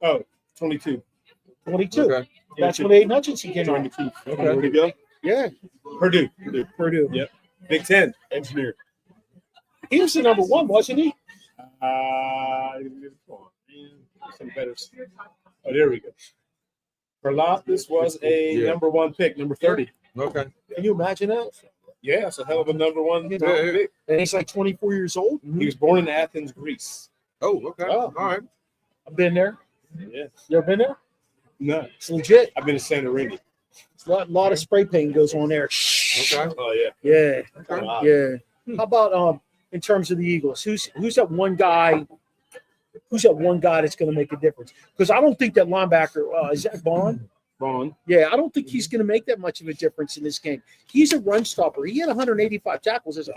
Speaker 2: Oh, 22.
Speaker 1: 22.
Speaker 3: Okay.
Speaker 1: That's when Aiden Hutchinson came out.
Speaker 2: 22.
Speaker 3: Okay.
Speaker 5: Where'd he go?
Speaker 1: Yeah,
Speaker 2: Purdue.
Speaker 1: Purdue.
Speaker 2: Yep. Big Ten.
Speaker 5: Engineer.
Speaker 1: He was the number one, wasn't he?
Speaker 2: Come on, man. Some better. Oh, there we go. Karlaftis was a number one pick, number 30.
Speaker 3: Okay.
Speaker 1: Can you imagine that?
Speaker 2: Yeah, it's a hell of a number one
Speaker 1: You
Speaker 2: pick.
Speaker 1: know, and he's like 24 years old.
Speaker 2: He was born in Athens, Greece.
Speaker 3: Oh, okay.
Speaker 1: Oh.
Speaker 3: All right.
Speaker 1: I've been there.
Speaker 2: Yeah.
Speaker 1: You ever been there?
Speaker 2: No,
Speaker 1: It's legit.
Speaker 2: I've been to Santorini.
Speaker 1: A lot of spray paint goes on there.
Speaker 3: Okay.
Speaker 5: Oh yeah.
Speaker 1: Yeah,
Speaker 3: Okay.
Speaker 5: Wow.
Speaker 1: yeah. How about in terms of the Eagles? Who's that one guy? Who's that one guy that's going to make a difference? Because I don't think that linebacker is that Vaughn.
Speaker 2: Vaughn.
Speaker 1: Yeah, I don't think he's going to make that much of a difference in this game. He's a run stopper. He had 185 tackles as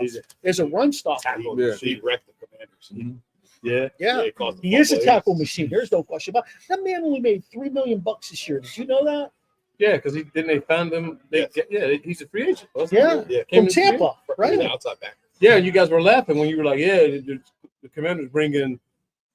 Speaker 1: a run stopper.
Speaker 5: Tackle.
Speaker 3: Yeah.
Speaker 5: He wrecked the Commanders.
Speaker 3: Mhm.
Speaker 2: Yeah.
Speaker 1: Yeah,
Speaker 5: He caused the
Speaker 1: he is a
Speaker 5: fumble.
Speaker 1: tackle machine. There's no question about it. That man only made $3 million this year. Did you know that?
Speaker 2: Yeah, because they found him. He's a free agent. wasn't he?
Speaker 1: Yeah,
Speaker 5: Yeah.
Speaker 1: from
Speaker 2: Came to-
Speaker 1: Tampa,
Speaker 5: He's
Speaker 1: right?
Speaker 5: an outside backer.
Speaker 2: Yeah, you guys were laughing when you were like, yeah, the Commanders bring in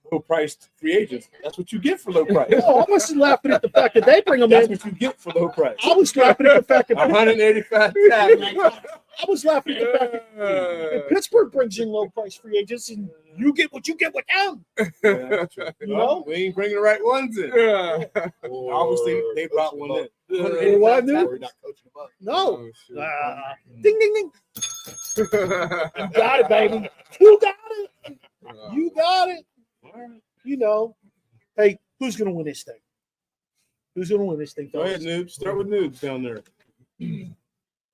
Speaker 2: low-priced free agents. That's what you get for low price.
Speaker 1: No, I wasn't laughing at the fact that they bring him
Speaker 2: That's
Speaker 1: in.
Speaker 2: what you get for low price.
Speaker 1: I was laughing at the fact that
Speaker 2: 185 tackles.
Speaker 1: I was laughing at the fact that Pittsburgh brings in low price free agents, and you get what you get with them. You know?
Speaker 2: We ain't bringing the right ones in. Obviously, they brought one in.
Speaker 1: You know what, dude?
Speaker 5: We're not coaching him up.
Speaker 1: No.
Speaker 3: Oh,
Speaker 1: Ding, ding, ding. You got it, baby. You got it. You got it. You know. Hey, who's going to win this thing? Who's going to win this thing?
Speaker 2: Go ahead, Noobs. Start with Noobs down there.
Speaker 1: And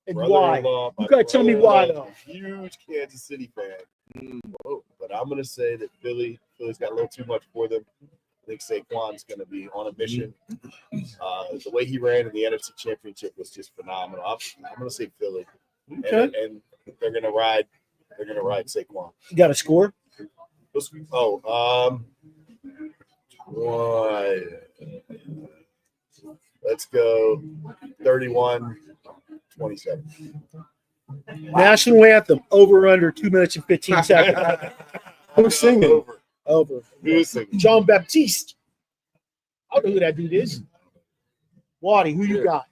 Speaker 1: why?
Speaker 5: Brother-in-law, my
Speaker 1: You got to tell me why,
Speaker 5: brother-in-law,
Speaker 1: though.
Speaker 5: Huge Kansas City fan. But I'm gonna say that Philly's got a little too much for them. I think Saquon's gonna be on a mission. The way he ran in the NFC Championship was just phenomenal. I'm gonna say Philly,
Speaker 1: Okay.
Speaker 5: and they're gonna ride. They're gonna ride Saquon.
Speaker 1: You got a score?
Speaker 5: One. Let's go 31-27.
Speaker 1: National anthem. Over under 2 minutes and 15 seconds.
Speaker 2: Who's singing?
Speaker 1: Over.
Speaker 5: Music.
Speaker 1: John Baptiste. I don't know who that dude is. Waddy, who you got?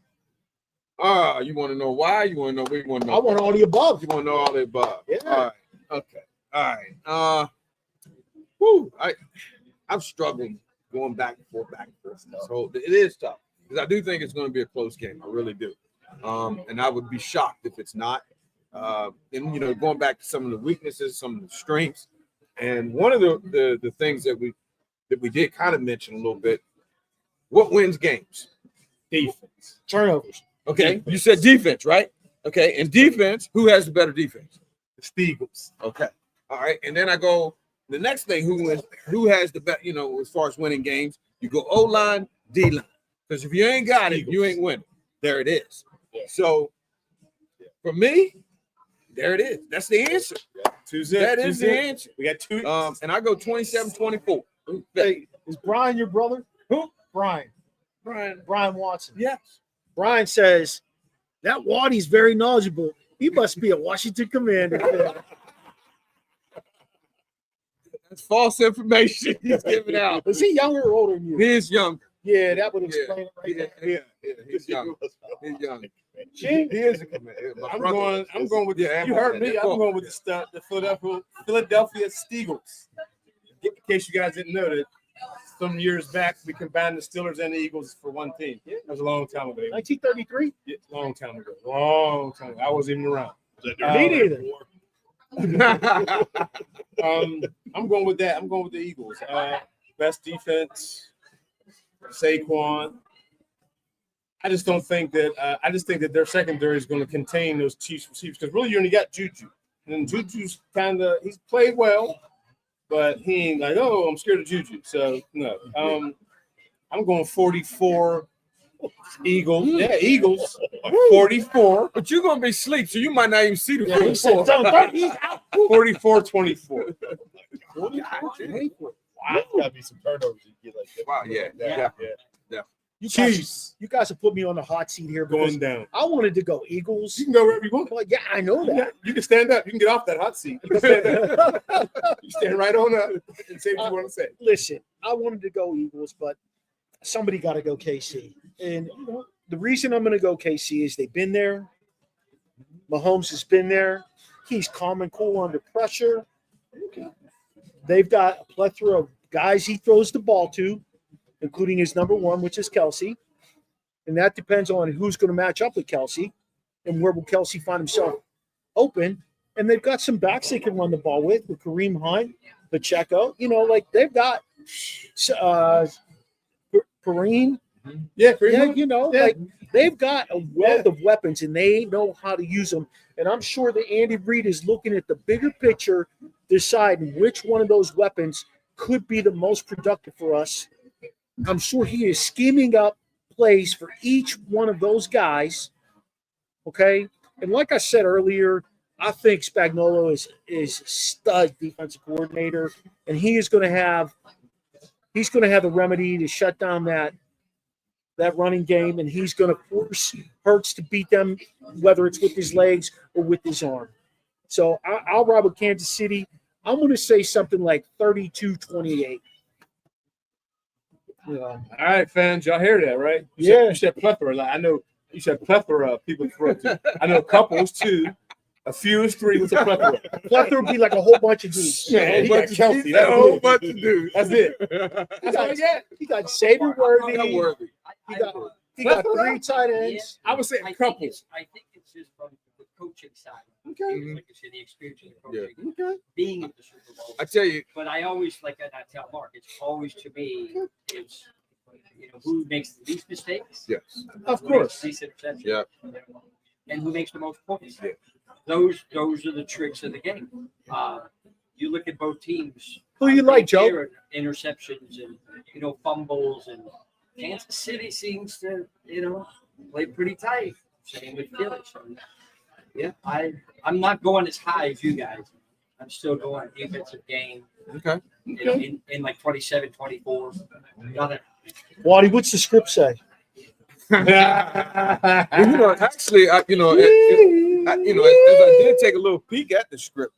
Speaker 3: You want to know why? You want to know what you want to know?
Speaker 1: I want all the above.
Speaker 3: You want to know all the above?
Speaker 1: Yeah.
Speaker 3: All right. Okay. All right. I'm struggling going back and forth. So it is tough because I do think it's going to be a close game. I really do. And I would be shocked if it's not. And going back to some of the weaknesses, some of the strengths, and one of the things that we did kind of mention a little bit. What wins games?
Speaker 2: Defense.
Speaker 1: Turnovers.
Speaker 3: Okay, you said defense, right? Okay, and defense, who has the better defense?
Speaker 2: The Steagles.
Speaker 3: Okay, all right, and then I go the next thing: who has the best? As far as winning games, you go O line, D line, because if you ain't got it, you ain't winning. There it is.
Speaker 5: Yeah.
Speaker 3: So for me, there it is. That's the answer. That is the answer.
Speaker 2: We got two.
Speaker 3: And I go 27-24.
Speaker 1: Hey, is Brian your brother?
Speaker 3: Who?
Speaker 1: Brian Watson.
Speaker 3: Yes.
Speaker 1: Brian says that Waddy's very knowledgeable. He must be a Washington Commander fan.
Speaker 3: That's false information he's giving out.
Speaker 1: Is he younger or older than you?
Speaker 3: He is young.
Speaker 1: Yeah, that would explain it right there.
Speaker 3: Yeah, he's young. He's young.
Speaker 1: Gee,
Speaker 3: He is a commander.
Speaker 2: I'm going with
Speaker 3: Yeah,
Speaker 2: you heard me. I'm going with the Philadelphia Steagles. In case you guys didn't know that, some years back we combined the Steelers and the Eagles for one team. That was a long time ago.
Speaker 1: 1933?
Speaker 2: Yeah, long time ago. Long time ago. I wasn't even around.
Speaker 1: Me neither.
Speaker 2: I'm going with that. I'm going with the Eagles. Best defense, Saquon. I just think that their secondary is going to contain those Chiefs receivers because really you only got Juju, and Juju's he's played well, but he ain't like, oh, I'm scared of Juju. So no, I'm going 44 Eagles. Yeah, Eagles 44.
Speaker 3: But you're gonna be asleep, so you might not even see the
Speaker 1: Yeah, he said,
Speaker 2: 44-24.
Speaker 1: 44.
Speaker 5: Wow. Gotta be some turnovers. You get like that.
Speaker 3: Wow, yeah.
Speaker 1: You guys have put me on the hot seat here because
Speaker 2: Going down.
Speaker 1: I wanted to go Eagles.
Speaker 2: You can go wherever you want.
Speaker 1: Well, yeah, I know that.
Speaker 2: You can stand up. You can get off that hot seat. You can stand up. You stand right on up and say what you want to say.
Speaker 1: Listen, I wanted to go Eagles, but somebody got to go KC. And the reason I'm going to go KC is they've been there. Mahomes has been there. he's calm and cool under pressure. They've got a plethora of guys he throws the ball to, including his number one, which is Kelsey. And that depends on who's going to match up with Kelsey and where will Kelsey find himself open. And they've got some backs they can run the ball with Kareem Hunt, Pacheco. You know, like they've got Kareem.
Speaker 2: Yeah,
Speaker 1: You know, like they've got a wealth of weapons and they know how to use them. And I'm sure that Andy Reid is looking at the bigger picture, deciding which one of those weapons could be the most productive for us. I'm sure he is scheming up plays for each one of those guys. Okay. And like I said earlier, I think Spagnuolo is stud defensive coordinator, and he is going to have the remedy to shut down that running game, and he's going to force Hurts to beat them, whether it's with his legs or with his arm. So I'll ride with Kansas City. I'm going to say something like 32-28.
Speaker 2: Yeah. All right, fans, y'all hear that, right? You said plethora. Like, I know you said plethora of people to throw to. I know couples too. A few is three. What's a plethora?
Speaker 1: Plethora would be like a whole bunch of dudes.
Speaker 2: Yeah, he got Kelsey.
Speaker 3: A whole bunch of dudes.
Speaker 2: That's it. That's all I got.
Speaker 1: He got Xavier Worthy. He got
Speaker 4: Plethora?
Speaker 1: 3 tight ends.
Speaker 2: I would say
Speaker 4: I
Speaker 2: couples.
Speaker 4: think it's just from the coaching side.
Speaker 2: Okay.
Speaker 4: Like you said, the experience of the coaching,
Speaker 2: Okay.
Speaker 4: being at the Super Bowl.
Speaker 3: I tell you,
Speaker 4: But I always, like I tell Mark, it's always to me, it's, who makes the least mistakes,
Speaker 3: yes,
Speaker 1: Of
Speaker 4: who makes
Speaker 1: course.
Speaker 4: the least interceptions,
Speaker 3: yeah,
Speaker 4: and who makes the most points.
Speaker 3: Yeah.
Speaker 4: Those are the tricks of the game. You look at both teams.
Speaker 1: Who you like, Joe?
Speaker 4: their interceptions and fumbles, and Kansas City seems to play pretty tight. Same with Philly. So, yeah, I'm not going as high as you guys. I'm still going defensive game.
Speaker 3: okay.
Speaker 4: In like 27-24.
Speaker 1: Waddy, what's the script say?
Speaker 3: Well, actually, as I did take a little peek at the script,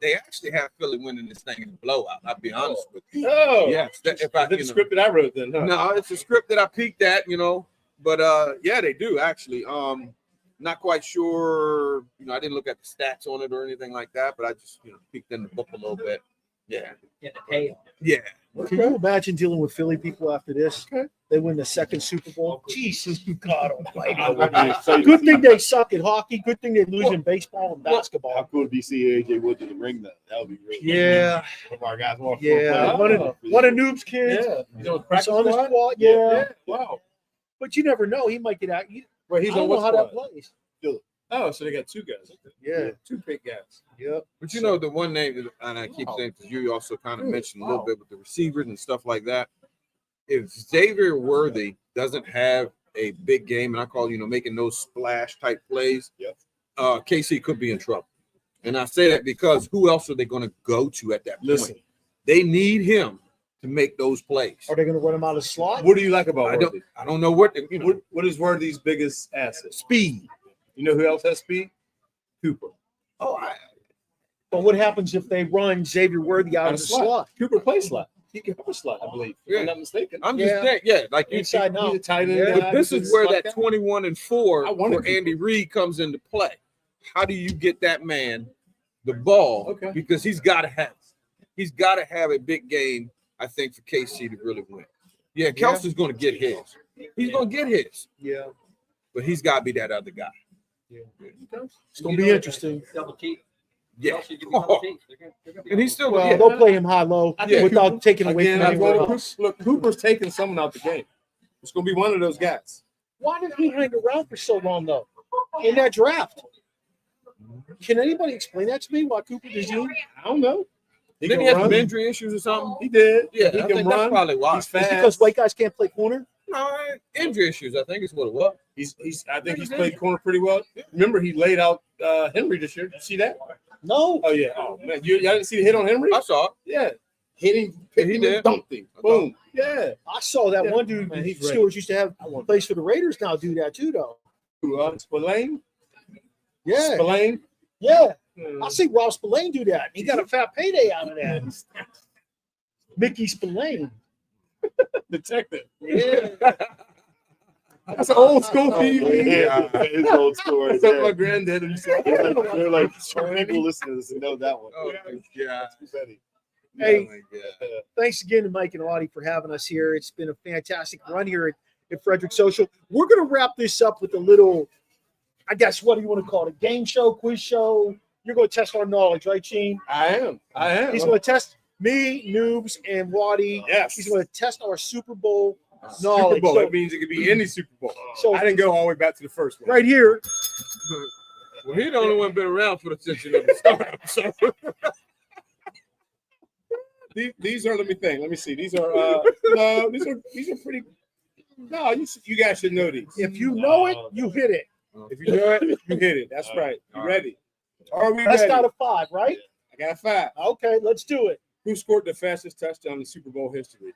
Speaker 3: they actually have Philly winning this thing in a blowout. I'll be honest with you.
Speaker 2: Oh,
Speaker 3: Yes, if
Speaker 2: the script that I wrote then, huh?
Speaker 3: No, it's a script that I peeked at, but yeah, they do actually. Not quite sure, I didn't look at the stats on it or anything like that, but I just peeked in the book a little bit. Yeah.
Speaker 4: Get the pay.
Speaker 3: Yeah.
Speaker 1: Can you imagine dealing with Philly people after this?
Speaker 2: Okay.
Speaker 1: They win the second Super Bowl. Jesus, God almighty.
Speaker 5: I would be excited.
Speaker 1: Good thing they suck at hockey. Good thing they lose in baseball and
Speaker 5: How
Speaker 1: basketball.
Speaker 5: cool would be see AJ Wood in the ring though? That would be great.
Speaker 1: Yeah,
Speaker 5: One of our guys want
Speaker 1: yeah.
Speaker 2: Oh.
Speaker 1: One of Noob's kids.
Speaker 2: Yeah.
Speaker 1: It's on the squad. Yeah.
Speaker 2: Wow.
Speaker 1: But you never know. He might get out.
Speaker 2: Well,
Speaker 1: I
Speaker 2: he's
Speaker 1: don't
Speaker 2: on
Speaker 1: know
Speaker 2: what
Speaker 1: how that
Speaker 2: squad?
Speaker 1: plays.
Speaker 2: Oh, so they got 2 guys.
Speaker 1: Yeah.
Speaker 2: 2 big guys.
Speaker 1: Yep.
Speaker 3: But the one name, and I keep saying, because you also kind of mentioned a little bit with the receivers and stuff like that. If Xavier Worthy doesn't have a big game, and I call, making those splash type plays, KC could be in trouble. And I say that because who else are they going to go to at that point?
Speaker 2: Listen.
Speaker 3: They need him to make those plays.
Speaker 1: Are they going to run him out of slot?
Speaker 2: What do you like about Worthy?
Speaker 3: I don't know what,
Speaker 2: What is Worthy's biggest asset?
Speaker 3: speed.
Speaker 2: You know who else has speed? Cooper.
Speaker 1: But what happens if they run Xavier Worthy out of the slot?
Speaker 2: Cooper plays slot. He can help a slot, I believe. If I'm not mistaken.
Speaker 3: I'm just saying, like you
Speaker 1: Inside
Speaker 2: He's
Speaker 1: now.
Speaker 2: a tight end.
Speaker 1: Yeah.
Speaker 2: guy.
Speaker 3: But this
Speaker 2: He's
Speaker 3: is where
Speaker 2: slot
Speaker 3: that
Speaker 2: guy.
Speaker 3: 21-4
Speaker 2: I wanted
Speaker 3: for Andy Reid comes into play. How do you get that man the ball?
Speaker 2: Okay.
Speaker 3: Because he's got to have a big game, I think, for KC to really win. Yeah, Kelsey's going to get his. He's going to get his.
Speaker 1: Yeah.
Speaker 3: But he's got to be that other guy.
Speaker 1: It's going to be interesting.
Speaker 4: Double team.
Speaker 3: Yeah.
Speaker 4: Also give you double teams. They're gonna be
Speaker 3: And he's still
Speaker 1: Well, they'll play him high-low
Speaker 2: think
Speaker 1: without taking away
Speaker 2: Again,
Speaker 1: from
Speaker 2: I
Speaker 1: anyone
Speaker 2: voted
Speaker 1: else.
Speaker 2: Look, Cooper's taking someone out the game. It's going to be one of those guys.
Speaker 1: Why did he hang around for so long, though, in that draft? Can anybody explain that to me? Why Cooper does he?
Speaker 2: I don't know. He
Speaker 3: Didn't
Speaker 2: can
Speaker 3: he have
Speaker 2: run.
Speaker 3: some injury issues or something?
Speaker 2: He did.
Speaker 3: Yeah,
Speaker 2: he
Speaker 3: I
Speaker 2: can
Speaker 3: think that's
Speaker 2: run.
Speaker 3: probably why.
Speaker 2: He's
Speaker 1: Is
Speaker 2: fast.
Speaker 1: it because white guys can't play corner?
Speaker 3: No, injury issues, I think is what it was.
Speaker 2: I think he's played corner pretty well. Remember, he laid out Henry this year. Did you see that?
Speaker 1: No.
Speaker 2: Oh yeah. Oh man, y'all didn't see the hit on Henry?
Speaker 3: I saw it.
Speaker 2: Yeah. Hit him, picked
Speaker 3: He
Speaker 2: him,
Speaker 3: did.
Speaker 2: and dunked him. Boom. Yeah.
Speaker 1: I saw that
Speaker 2: Yeah.
Speaker 1: one dude.
Speaker 2: Man, he's
Speaker 1: Steelers used to have plays for the Raiders now do that too, though.
Speaker 2: Spillane?
Speaker 1: Yeah.
Speaker 2: Spillane?
Speaker 1: Yeah.
Speaker 2: Hmm.
Speaker 1: I see Rob Spillane do that. He got a fat payday out of that. Mickey Spillane.
Speaker 2: Detective.
Speaker 1: Yeah.
Speaker 2: That's an old school TV.
Speaker 5: Yeah, it's old school. Right
Speaker 2: That's what my
Speaker 5: there.
Speaker 2: granddad used to
Speaker 5: They're like some people listening to this and know that one.
Speaker 3: Oh my God.
Speaker 5: That's funny.
Speaker 1: Hey,
Speaker 3: Oh my God.
Speaker 1: thanks again to Mike and Audie for having us here. It's been a fantastic run here at Frederick Social. We're going to wrap this up with a little, I guess, what do you want to call it? A game show, quiz show? You're going to test our knowledge, right, Gene?
Speaker 2: I am.
Speaker 1: He's going to test me, Noobs, and Waddy.
Speaker 2: Yes.
Speaker 1: He's going to test our Super Bowl
Speaker 2: Super
Speaker 1: knowledge.
Speaker 2: Bowl.
Speaker 1: So,
Speaker 2: That means it could be any Super Bowl.
Speaker 1: so
Speaker 2: I didn't go all the way back to the first one.
Speaker 1: right here,
Speaker 3: Well, he the only one been around for the tension of the startup. So
Speaker 2: These are. Let me think. Let me see. These are. No, these are pretty. No, you guys should know these.
Speaker 1: if you know it, you hit it.
Speaker 2: If you know it, you hit it. That's right. You ready? Are we
Speaker 1: That's
Speaker 2: ready?
Speaker 1: out of 5, right?
Speaker 2: I got 5.
Speaker 1: Okay, let's do it.
Speaker 2: Who scored the fastest touchdown in Super Bowl history?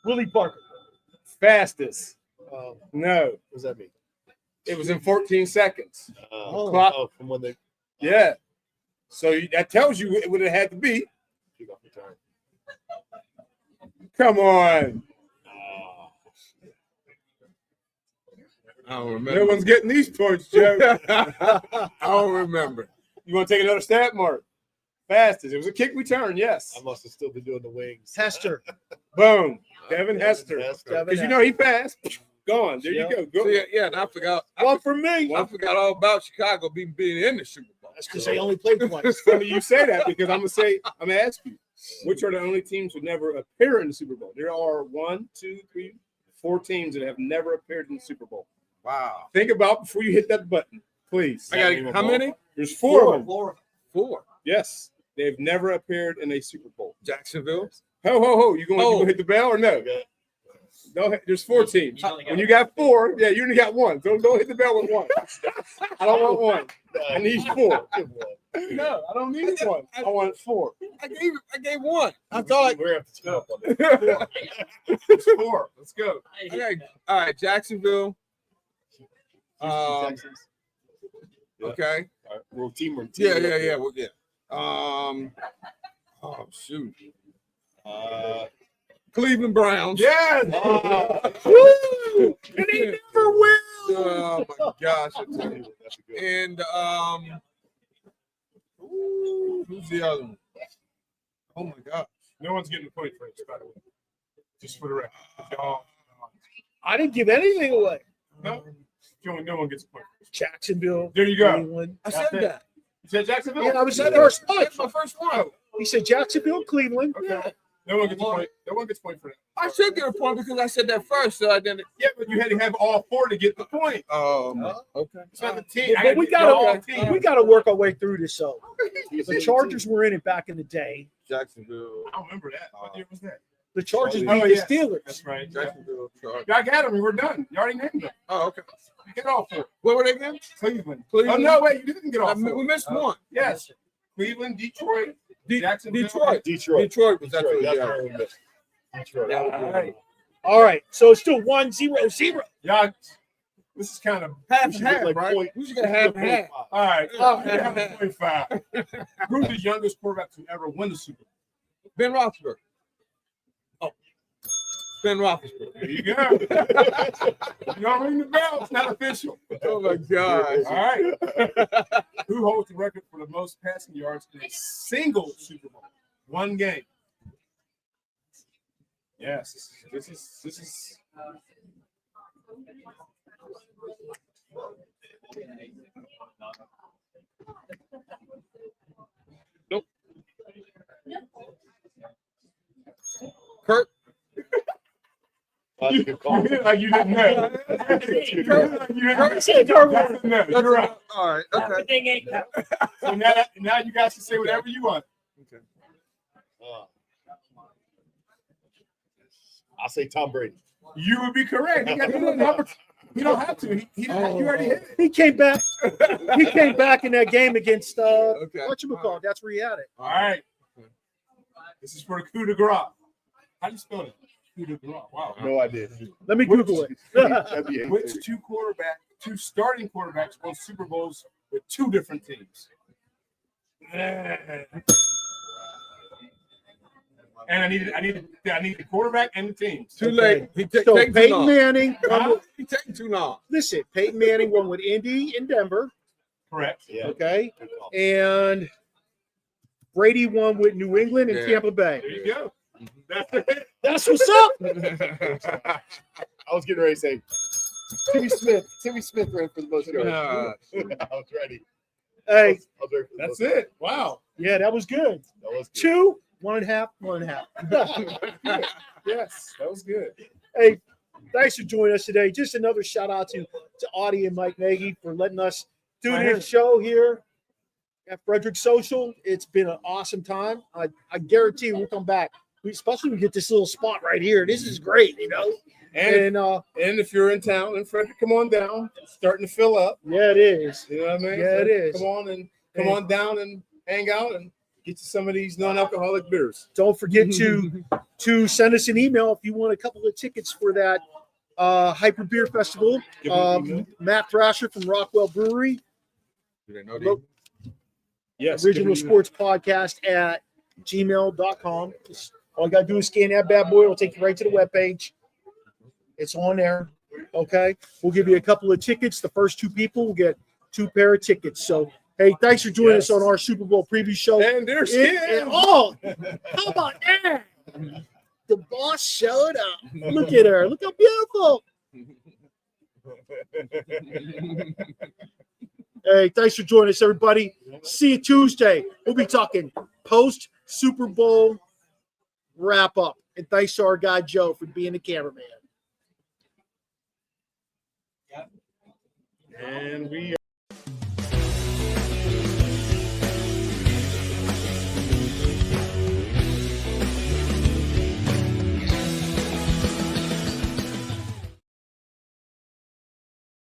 Speaker 1: Willie Parker.
Speaker 2: Fastest. No,
Speaker 5: What does that mean?
Speaker 2: it was in 14 seconds.
Speaker 5: Oh, from when they
Speaker 2: Yeah. So that tells you it would have had to be.
Speaker 5: kick off the time.
Speaker 2: Come on.
Speaker 3: I don't
Speaker 2: No
Speaker 3: remember.
Speaker 2: one's getting these points, Joe.
Speaker 3: I don't remember.
Speaker 2: You want to take another stab, Mark? Fastest. It was a kick return, yes.
Speaker 5: I must have still been doing the wings.
Speaker 1: Hester.
Speaker 2: Boom. Devin Hester.
Speaker 1: Devin
Speaker 2: Because you know he passed. Gone. There
Speaker 1: Yeah.
Speaker 2: you go.
Speaker 3: So, yeah, and I forgot.
Speaker 1: One for me.
Speaker 3: I forgot all about Chicago being in the Super Bowl.
Speaker 1: That's because they only played twice.
Speaker 2: It's funny you say that because I'm gonna ask you, which are the only teams who never appear in the Super Bowl? There are 1, 2, 3, 4 teams that have never appeared in the Super Bowl.
Speaker 3: Wow.
Speaker 2: Think about before you hit that button, please.
Speaker 3: I got how many?
Speaker 2: There's 4 of them.
Speaker 3: 4.
Speaker 2: Yes, they've never appeared in a Super Bowl.
Speaker 3: Jacksonville.
Speaker 2: Ho! You gonna hit the bell or no? No, there's 4 teams. When you got 4, yeah, you only got 1. Don't hit the bell with 1. I don't want 1. I need 4. No, I don't need 1. I want 4.
Speaker 3: I gave 1. I thought
Speaker 5: We're gonna have to team up on that.
Speaker 2: It's 4. Let's go.
Speaker 3: all right, Jacksonville.
Speaker 5: Texans.
Speaker 3: Okay.
Speaker 5: All right, we're team.
Speaker 3: Yeah. Well, yeah. Oh shoot. Cleveland Browns.
Speaker 2: Yes.
Speaker 1: Woo! And they never will.
Speaker 3: Oh my gosh. I tell you.
Speaker 5: That's a good.
Speaker 3: And who's the other one? Oh my gosh.
Speaker 2: No one's getting a point for this, by the way. Just for the record. Y'all,
Speaker 1: I didn't give anything away.
Speaker 2: no one gets a point for this.
Speaker 1: Jacksonville.
Speaker 2: There you go.
Speaker 1: Cleveland.
Speaker 3: I said that.
Speaker 2: You said Jacksonville?
Speaker 1: Yeah, I was the first one.
Speaker 3: That's my first one.
Speaker 1: He said Jacksonville, Cleveland.
Speaker 2: Okay. No one gets a point. No one gets a point for that.
Speaker 3: I should get a point because I said that first, so I didn't.
Speaker 2: Yeah, but you had to have all 4 to get the point.
Speaker 3: Okay.
Speaker 2: 17.
Speaker 1: But we gotta work our way through this. So the Chargers were in it back in the day.
Speaker 3: Jacksonville.
Speaker 2: I don't remember that. What year was that?
Speaker 1: The Chargers beat
Speaker 2: Oh,
Speaker 1: the
Speaker 2: yeah.
Speaker 1: Steelers.
Speaker 2: That's right.
Speaker 3: Jacksonville. Chargers.
Speaker 2: I got them. We're done. You already named them.
Speaker 3: Oh, okay.
Speaker 2: You get all 4.
Speaker 3: What were they again?
Speaker 2: Cleveland.
Speaker 3: Cleveland.
Speaker 2: Oh, no, wait. You didn't get all 4.
Speaker 3: We missed one.
Speaker 2: Yes. Cleveland, Detroit, Jacksonville.
Speaker 3: Detroit.
Speaker 5: Detroit.
Speaker 3: Detroit was
Speaker 5: That's
Speaker 3: actually
Speaker 5: where we missed. Detroit.
Speaker 2: All right.
Speaker 1: All right. So it's still 1-0-0.
Speaker 2: Y'all, this is kind of
Speaker 3: half
Speaker 5: We
Speaker 3: and
Speaker 5: should
Speaker 3: half,
Speaker 5: get like
Speaker 3: right?
Speaker 5: point-
Speaker 3: We should get half and half.
Speaker 2: all right.
Speaker 3: Oh.
Speaker 2: 0.5. Who's the youngest quarterback to ever win the Super Bowl?
Speaker 3: Ben Roethlisberger. Oh, Ben Roethlisberger.
Speaker 2: There you go. You don't ring the bell. It's not official.
Speaker 3: Oh my God.
Speaker 2: All right. Who holds the record for the most passing yards in a single Super Bowl? One game. Yes. This is.
Speaker 3: Nope. Kurt.
Speaker 5: That's a good call.
Speaker 2: You did like you didn't know.
Speaker 1: Kurt said Kurt.
Speaker 2: No, you're right.
Speaker 3: All right. Okay.
Speaker 4: Everything ain't
Speaker 2: So now you guys can say whatever you want.
Speaker 5: I'll say Tom Brady.
Speaker 2: You would be correct. You don't have to. You already hit it.
Speaker 1: He came back. He came back in that game against
Speaker 3: Okay.
Speaker 1: whatchamacallit. That's where he had it.
Speaker 2: All right. This is for the coup de grace. How do you spell it? Coup de grace. Wow.
Speaker 5: No idea.
Speaker 1: Let me Google it.
Speaker 5: That'd be
Speaker 2: Which two starting quarterbacks won Super Bowls with 2 different teams? And I need the quarterback and the teams.
Speaker 3: Too late. He
Speaker 1: So
Speaker 3: take too
Speaker 1: Peyton
Speaker 3: long.
Speaker 1: Manning.
Speaker 3: He taking too long.
Speaker 1: Listen, Peyton Manning won with Indy and Denver.
Speaker 2: Correct.
Speaker 5: Yeah.
Speaker 1: Okay, and Brady won with New England and
Speaker 3: Yeah.
Speaker 1: Tampa Bay.
Speaker 2: There you go. That's it.
Speaker 1: That's what's up.
Speaker 5: I was getting ready to say Timmy Smith. Timmy Smith ran for the most yards.
Speaker 3: Uh,
Speaker 5: I was ready.
Speaker 1: Hey,
Speaker 5: I was ready for the
Speaker 2: That's
Speaker 5: most
Speaker 2: it. Wow.
Speaker 1: yeah, that was good.
Speaker 5: That was good.
Speaker 1: 2, 1.5, 1.5.
Speaker 2: Yes, that was good.
Speaker 1: Hey, thanks for joining us today. Just another shout out to Audie and Mike Nagy for letting us do this show here at Frederick Social. It's been an awesome time. I guarantee we'll come back. Especially when we get this little spot right here. This is great, you know.
Speaker 2: And
Speaker 1: And
Speaker 2: if you're in town in Frederick, come on down. It's starting to fill up.
Speaker 1: yeah, it is.
Speaker 2: You know what I mean?
Speaker 1: Yeah, it is.
Speaker 2: Come on down and hang out and get you some of these non-alcoholic beers.
Speaker 1: Don't forget to send us an email if you want a couple of tickets for that Hyper Beer Festival.
Speaker 2: Give me an email.
Speaker 1: Matt Thrasher from Rockwell Brewery,
Speaker 3: do they know
Speaker 1: Look,
Speaker 2: Yes.
Speaker 1: Original
Speaker 2: give me an
Speaker 1: Sports Podcast at gmail.com. All you got to do is scan that bad boy. It'll take you right to the webpage. It's on there. Okay. We'll give you a couple of tickets. The first 2 people will get 2 pair of tickets. So, hey, thanks for joining us on our Super Bowl preview show.
Speaker 2: email. And there's
Speaker 1: Oh, how about that? The boss showed up. Look at her. Look how beautiful. Hey, thanks for joining us, everybody. See you Tuesday. We'll be talking post Super Bowl wrap up. And thanks to our guy Joe for being the cameraman.
Speaker 2: And we